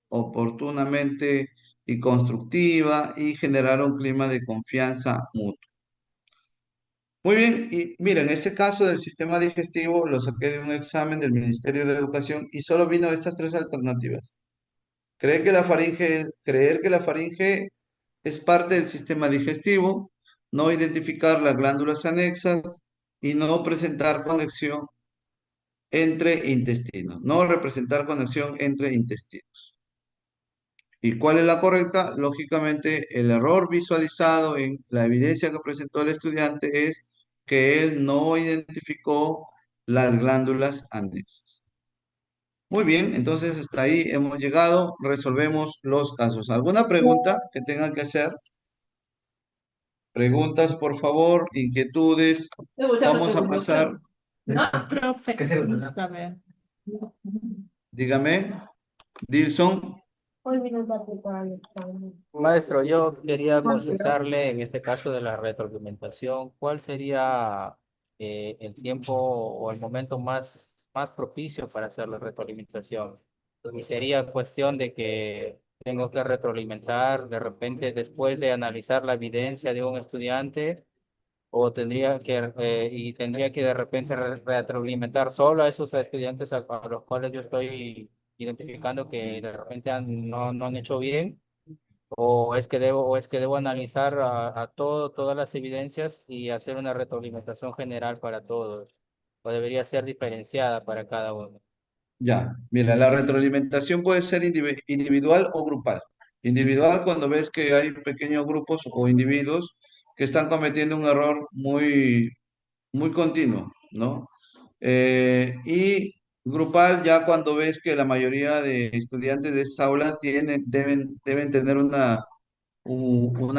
oportunamente y constructiva, y generar un clima de confianza mutua. Muy bien, y mira, en ese caso del sistema digestivo lo saqué de un examen del Ministerio de Educación y solo vino estas tres alternativas. Creer que la faringe es parte del sistema digestivo, no identificar las glándulas anexas y no presentar conexión entre intestinos, no representar conexión entre intestinos. ¿Y cuál es la correcta? Lógicamente, el error visualizado en la evidencia que presentó el estudiante es que él no identificó las glándulas anexas. Muy bien, entonces hasta ahí hemos llegado, resolvemos los casos. ¿Alguna pregunta que tengan que hacer? Preguntas, por favor, inquietudes. Vamos a pasar, Profe, vamos a ver. dígame, Dilson. Maestro, yo quería consultarle en este caso de la retroalimentación, ¿cuál sería el tiempo o el momento más propicio para hacer la retroalimentación? Y sería cuestión de que tengo que retroalimentar de repente después de analizar la evidencia de un estudiante o tendría que de repente retroalimentar solo a esos estudiantes a los cuales yo estoy identificando que de repente no han hecho bien, o es que debo analizar todas las evidencias y hacer una retroalimentación general para todos, o debería ser diferenciada para cada uno. Ya, mira, la retroalimentación puede ser individual o grupal. Individual cuando ves que hay pequeños grupos o individuos que están cometiendo un error muy continuo, ¿no? Y grupal ya cuando ves que la mayoría de estudiantes de esta aula deben tener una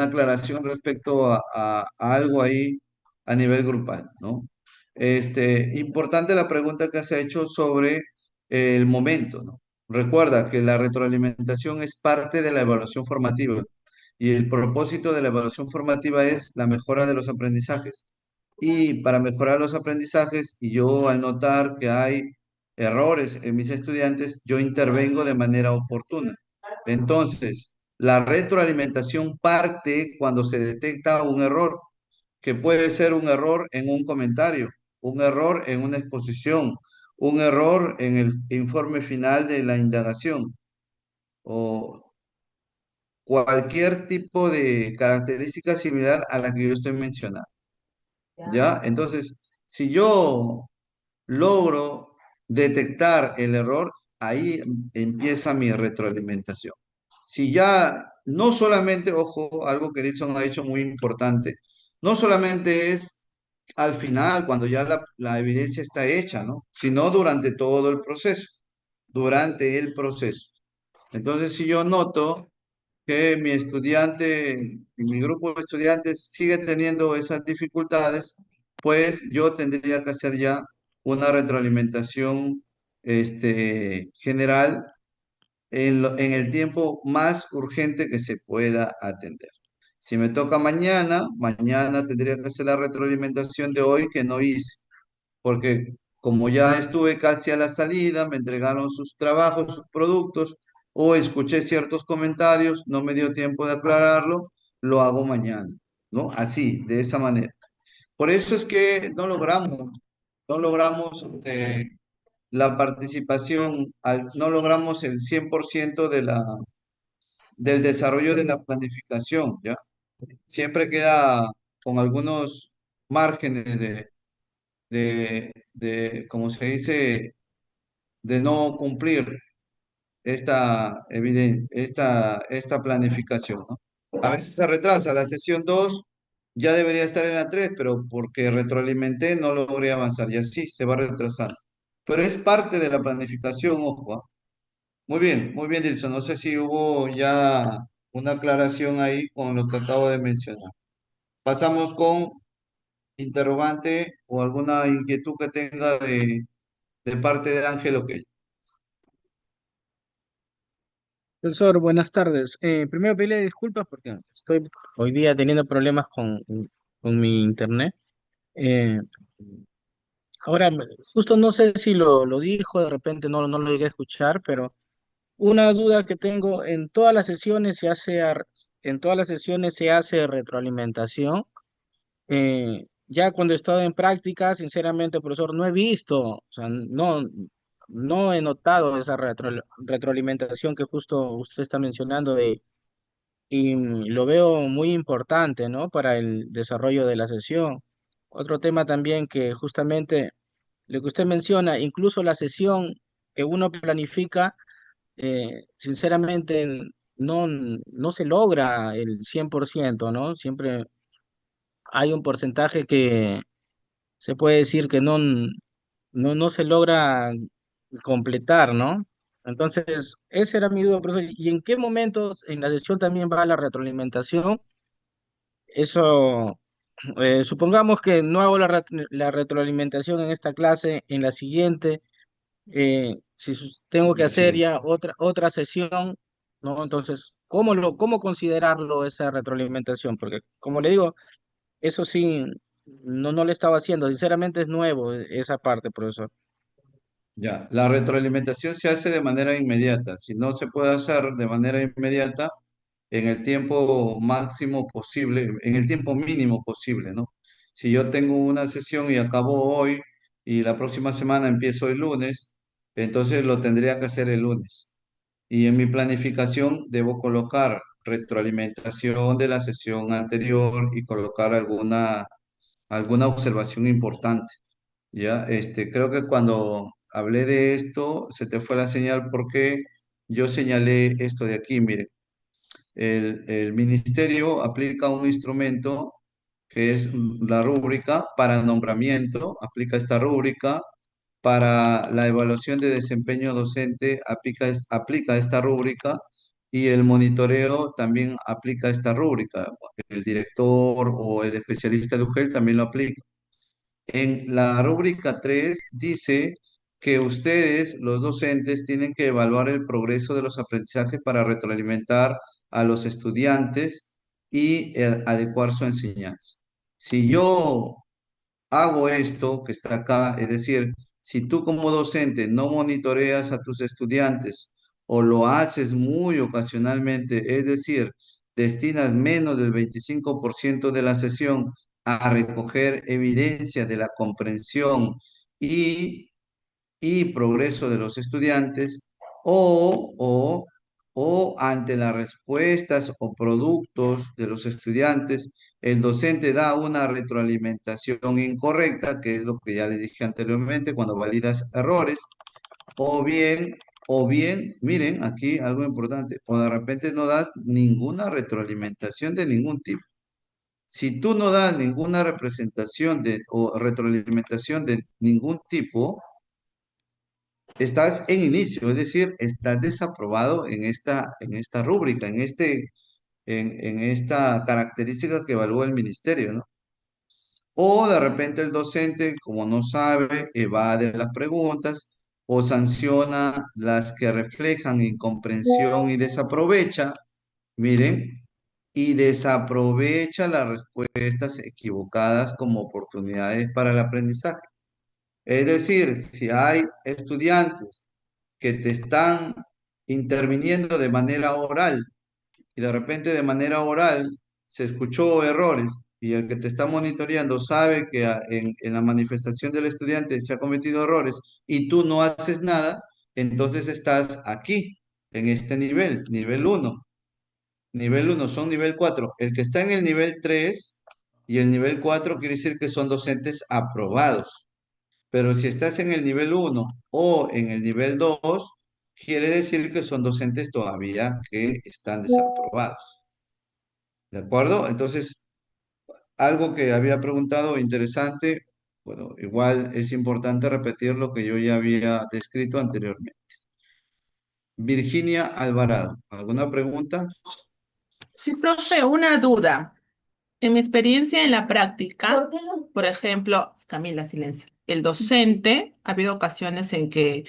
aclaración respecto a algo ahí a nivel grupal, ¿no? Importante la pregunta que se ha hecho sobre el momento, ¿no? Recuerda que la retroalimentación es parte de la evaluación formativa y el propósito de la evaluación formativa es la mejora de los aprendizajes. Y para mejorar los aprendizajes, y yo al notar que hay errores en mis estudiantes, yo intervengo de manera oportuna. Entonces, la retroalimentación parte cuando se detecta un error, que puede ser un error en un comentario, un error en una exposición, un error en el informe final de la indagación o cualquier tipo de característica similar a la que yo estoy mencionando. ¿Ya? Entonces, si yo logro detectar el error, ahí empieza mi retroalimentación. Si ya no solamente, ojo, algo que Dilson ha dicho muy importante, no solamente es al final, cuando ya la evidencia está hecha, ¿no? Sino durante todo el proceso, durante el proceso. Entonces, si yo noto que mi estudiante, mi grupo de estudiantes sigue teniendo esas dificultades, pues yo tendría que hacer ya una retroalimentación general en el tiempo más urgente que se pueda atender. Si me toca mañana, mañana tendría que hacer la retroalimentación de hoy que no hice, porque como ya estuve casi a la salida, me entregaron sus trabajos, sus productos, o escuché ciertos comentarios, no me dio tiempo de aclararlo, lo hago mañana, ¿no? Así, de esa manera. Por eso es que no logramos la participación, no logramos el 100% del desarrollo de la planificación, ¿ya? Siempre queda con algunos márgenes como se dice, de no cumplir esta planificación, ¿no? A veces se retrasa la sesión 2, ya debería estar en la 3, pero porque retroalimenté no logré avanzar y así se va retrasando. Pero es parte de la planificación, ojo, ¿ah? Muy bien, Dilson. No sé si hubo ya una aclaración ahí con lo que acabo de mencionar. Pasamos con interrogante o alguna inquietud que tenga de parte de Ángel, ok. Profesor, buenas tardes. Primero pedirle disculpas porque estoy hoy día teniendo problemas con mi internet. Eh, Ahora, justo no sé si lo dijo, de repente no lo llegué a escuchar, pero una duda que tengo, en todas las sesiones se hace retroalimentación. Ya cuando he estado en práctica, sinceramente, profesor, no he visto, o sea, no he notado esa retroalimentación que justo usted está mencionando y lo veo muy importante, ¿no? Para el desarrollo de la sesión. Otro tema también que justamente lo que usted menciona, incluso la sesión que uno planifica, sinceramente no se logra el 100%, ¿no? Siempre hay un porcentaje que se puede decir que no se logra completar, ¿no? Entonces, esa era mi duda, profesor. ¿Y en qué momentos en la sesión también va la retroalimentación? Eso, supongamos que no hago la retroalimentación en esta clase, en la siguiente, si tengo que hacer Así. ya otra sesión, ¿no? Entonces, cómo considerarlo esa retroalimentación? Porque, como le digo, eso sí, no lo estaba haciendo. Sinceramente es nuevo esa parte, profesor. Ya, la retroalimentación se hace de manera inmediata. Si no se puede hacer de manera inmediata, en el tiempo máximo posible, en el tiempo mínimo posible, ¿no? Si yo tengo una sesión y acabo hoy y la próxima semana empiezo el lunes, entonces lo tendría que hacer el lunes. Y en mi planificación debo colocar retroalimentación de la sesión anterior y colocar alguna observación importante. Ya, creo que cuando hablé de esto, se te fue la señal porque yo señalé esto de aquí. Mire, el ministerio aplica un instrumento que es la rúbrica para nombramiento, aplica esta rúbrica para la evaluación de desempeño docente, aplica esta rúbrica y el monitoreo también aplica esta rúbrica. El director o el especialista de UGEL también lo aplica. En la rúbrica 3 dice que ustedes, los docentes, tienen que evaluar el progreso de los aprendizajes para retroalimentar a los estudiantes y adecuar su enseñanza. Si yo hago esto que está acá, es decir, si tú como docente no monitoreas a tus estudiantes o lo haces muy ocasionalmente, es decir, destinas menos del 25% de la sesión a recoger evidencia de la comprensión y progreso de los estudiantes o ante las respuestas o productos de los estudiantes, el docente da una retroalimentación incorrecta, que es lo que ya les dije anteriormente, cuando validas errores, o bien, miren, aquí algo importante, o de repente no das ninguna retroalimentación de ningún tipo. Si tú no das ninguna representación o retroalimentación de ningún tipo, estás en inicio, es decir, estás desaprobado en esta rúbrica, en esta característica que evalúa el ministerio, ¿no? O de repente el docente, como no sabe, evade las preguntas, o sanciona las que reflejan incomprensión y desaprovecha, miren, y desaprovecha las respuestas equivocadas como oportunidades para el aprendizaje. Es decir, si hay estudiantes que te están interviniendo de manera oral y de repente de manera oral se escuchó errores y el que te está monitoreando sabe que en la manifestación del estudiante se ha cometido errores y tú no haces nada, entonces estás aquí, en este nivel, nivel uno. Nivel uno son nivel 4. El que está en el nivel 3 y el nivel 4 quiere decir que son docentes aprobados. Pero si estás en el nivel uno o en el nivel 2 quiere decir que son docentes todavía que están desaprobados. ¿De acuerdo? Entonces, algo que había preguntado interesante, bueno, igual es importante repetir lo que yo ya había descrito anteriormente. Virginia Alvarado, ¿alguna pregunta? Sí, profe, una duda. En mi experiencia en la práctica, por ejemplo, Camila, silencio. El docente, ha habido ocasiones en que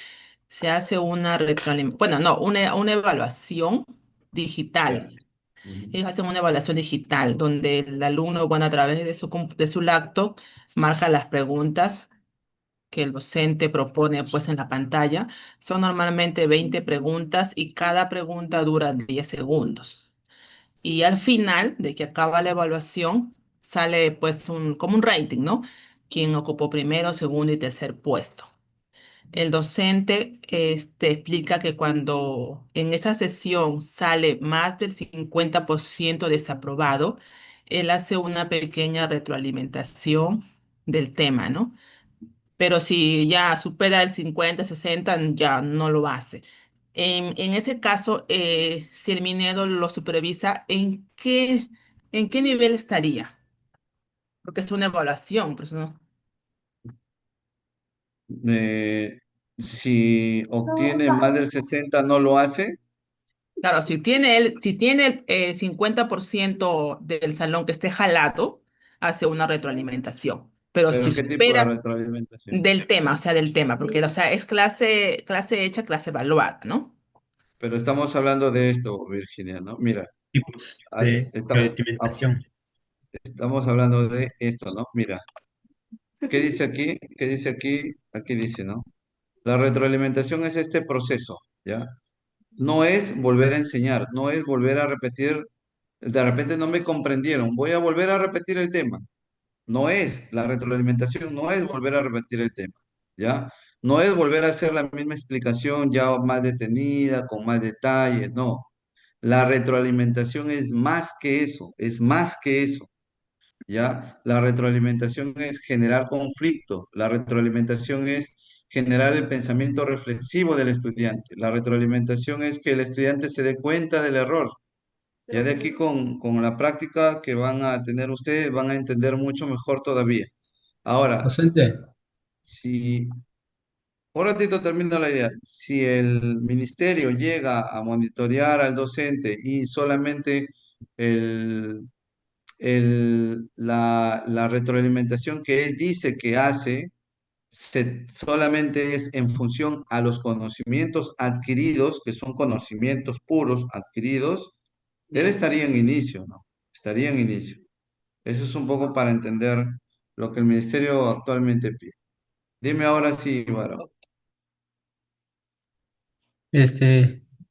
se hace una retroalimentación, bueno, no, una evaluación Ya. digital. Ujú. Ellos hacen una evaluación digital donde el alumno, bueno, a través de su laptop, marca las preguntas que el docente propone pues en la pantalla. Son normalmente 20 preguntas y cada pregunta dura 10 segundos. Y al final de que acaba la evaluación, sale pues como un rating, ¿no? Quién ocupó primero, segundo y tercer puesto. El docente explica que cuando en esa sesión sale más del 50% desaprobado, él hace una pequeña retroalimentación del tema, ¿no? Pero si ya supera el 50, 60, ya no lo hace. En ese caso, si el minero lo supervisa, en qué nivel estaría? Porque es una evaluación, pues, ¿no? Eh, si obtiene más del 60 no lo hace, Claro, si tiene 50% del salón que esté jalado, hace una retroalimentación. Pero si pero ¿qué tipo de supera retroalimentación? del tema, o sea, del tema, porque, o sea, es clase hecha, clase evaluada, ¿no? Pero estamos hablando de esto, Virginia, ¿no? Mira, Tipos de retroalimentación. estamos hablando de esto, ¿no? Mira, ¿qué dice aquí? ¿Qué dice aquí? Aquí dice, ¿no? La retroalimentación es este proceso, ¿ya? No es volver a enseñar, no es volver a repetir, de repente no me comprendieron, voy a volver a repetir el tema. No es la retroalimentación, no es volver a repetir el tema, ¿ya? No es volver a hacer la misma explicación ya más detenida, con más detalle, no. La retroalimentación es más que eso, es más que eso, ¿ya? La retroalimentación es generar conflicto, la retroalimentación es generar el pensamiento reflexivo del estudiante, la retroalimentación es que el estudiante se dé cuenta del error. Ya de aquí con la práctica que van a tener ustedes, van a entender mucho mejor todavía. Ahora, Docente, si, un ratito termino la idea, si el ministerio llega a monitorear al docente y solamente el, la retroalimentación que él dice que hace, solamente es en función a los conocimientos adquiridos, que son conocimientos puros adquiridos, él Ya. estaría en inicio, ¿no? Estaría en inicio. Eso es un poco para entender lo que el ministerio actualmente pide. Dime ahora sí, Varo.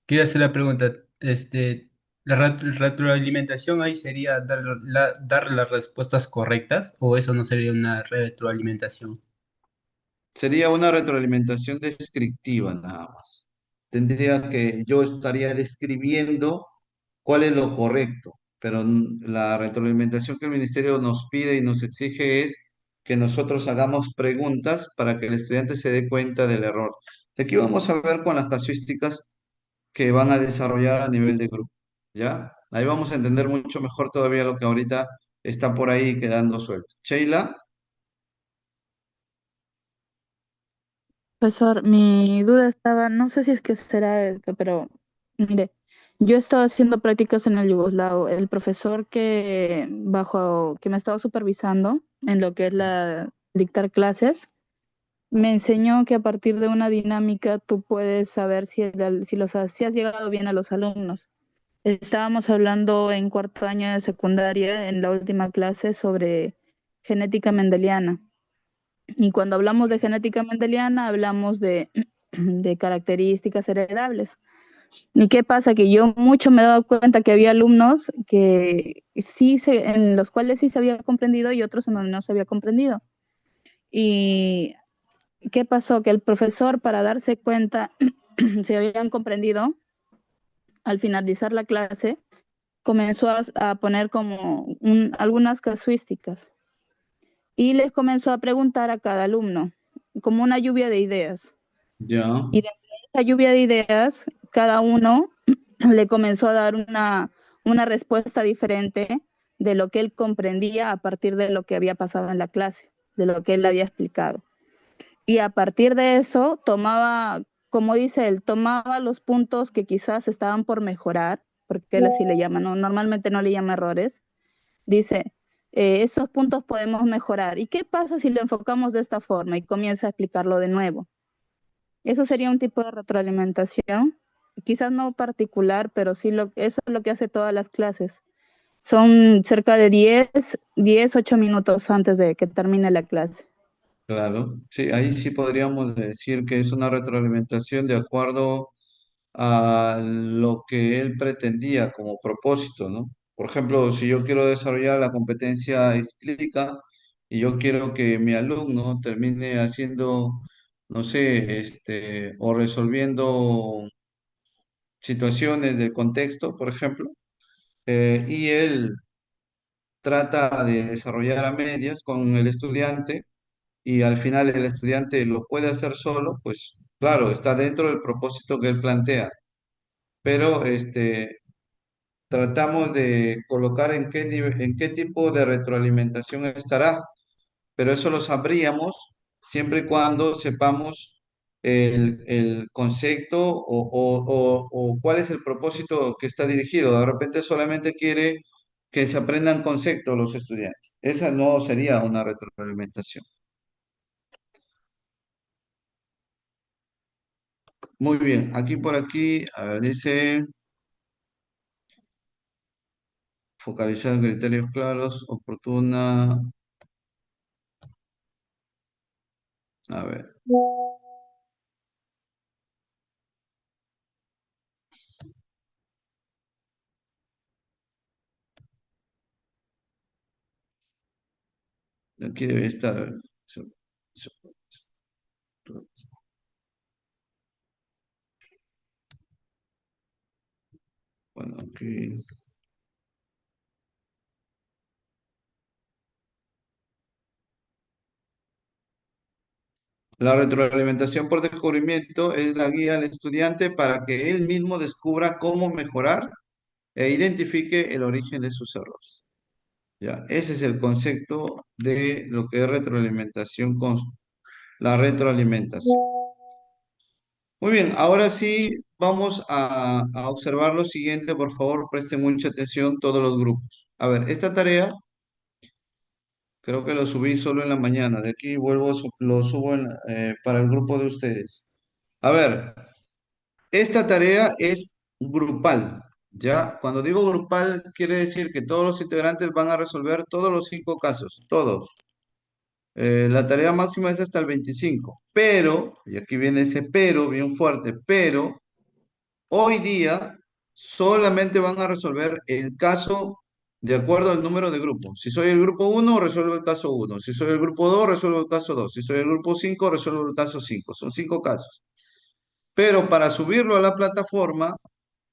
quiero hacer la pregunta, la retroalimentación ahí sería dar las respuestas correctas o eso no sería una retroalimentación. Sería una retroalimentación descriptiva nada más. Tendría que, yo estaría describiendo cuál es lo correcto, pero la retroalimentación que el ministerio nos pide y nos exige es que nosotros hagamos preguntas para que el estudiante se dé cuenta del error. De aquí vamos a ver con las casuísticas que van a desarrollar a nivel de grupo, ¿ya? Ahí vamos a entender mucho mejor todavía lo que ahorita está por ahí quedando suelto. Sheila, Profesor, mi duda estaba, no sé si es que será esto, pero mire, yo he estado haciendo prácticas en el Yugoslavo. El profesor que me ha estado supervisando en lo que es la dictar clases, Me enseñó que a partir de una dinámica tú puedes saber si has llegado bien a los alumnos. Estábamos hablando en cuarto año de secundaria, en la última clase, sobre genética mendeliana. Y cuando hablamos de genética mendeliana, hablamos de características heredables. ¿Y qué pasa? Que yo mucho me he dado cuenta que había alumnos en los cuales sí se había comprendido y otros en donde no se había comprendido. ¿Y qué pasó? Que el profesor, para darse cuenta si habían comprendido, al finalizar la clase, comenzó a poner como algunas casuísticas y les comenzó a preguntar a cada alumno, como una lluvia de ideas. Ya, Y dentro de esa lluvia de ideas, cada uno le comenzó a dar una respuesta diferente de lo que él comprendía a partir de lo que había pasado en la clase, de lo que él había explicado. Y a partir de eso tomaba, como dice él, tomaba los puntos que quizás estaban por mejorar, porque él así le llama, ¿no? Normalmente no le llama errores. Dice, estos puntos podemos mejorar. ¿Y qué pasa si lo enfocamos de esta forma? Y comienza a explicarlo de nuevo. Eso sería un tipo de retroalimentación, quizás no particular, pero sí eso es lo que hace todas las clases. Son cerca de 8 minutos antes de que termine la clase. claro. Sí, ahí sí podríamos decir que es una retroalimentación de acuerdo a lo que él pretendía como propósito, ¿no? Por ejemplo, si yo quiero desarrollar la competencia explica y yo quiero que mi alumno termine haciendo, no sé, o resolviendo situaciones del contexto, por ejemplo, y él trata de desarrollar a medias con el estudiante y al final el estudiante lo puede hacer solo, pues claro, está dentro del propósito que él plantea, pero tratamos de colocar en qué tipo de retroalimentación estará, pero eso lo sabríamos siempre y cuando sepamos el concepto o cuál es el propósito que está dirigido. De repente solamente quiere que se aprendan conceptos los estudiantes. Esa no sería una retroalimentación. Muy bien, aquí por aquí, a ver, dice focalizar en criterios claros, oportuna, a ver. Aquí debe estar. su- Bueno, aquí. La retroalimentación por descubrimiento es la guía al estudiante para que él mismo descubra cómo mejorar e identifique el origen de sus errores. Ya, ese es el concepto de lo que es retroalimentación con la retroalimentación. Muy bien, ahora sí vamos a observar lo siguiente, por favor, presten mucha atención todos los grupos. A ver, esta tarea creo que lo subí solo en la mañana, de aquí vuelvo, lo subo para el grupo de ustedes. A ver, esta tarea es grupal, ¿ya? Cuando digo grupal, quiere decir que todos los integrantes van a resolver todos los 5 casos, todos. La tarea máxima es hasta el 25, pero, y aquí viene ese pero bien fuerte, pero hoy día solamente van a resolver el caso de acuerdo al número de grupos. Si soy el grupo 1, resuelvo el caso 1. Si soy el grupo 2, resuelvo el caso 2. Si soy el grupo 5, resuelvo el caso 5. Son 5 casos. Pero para subirlo a la plataforma,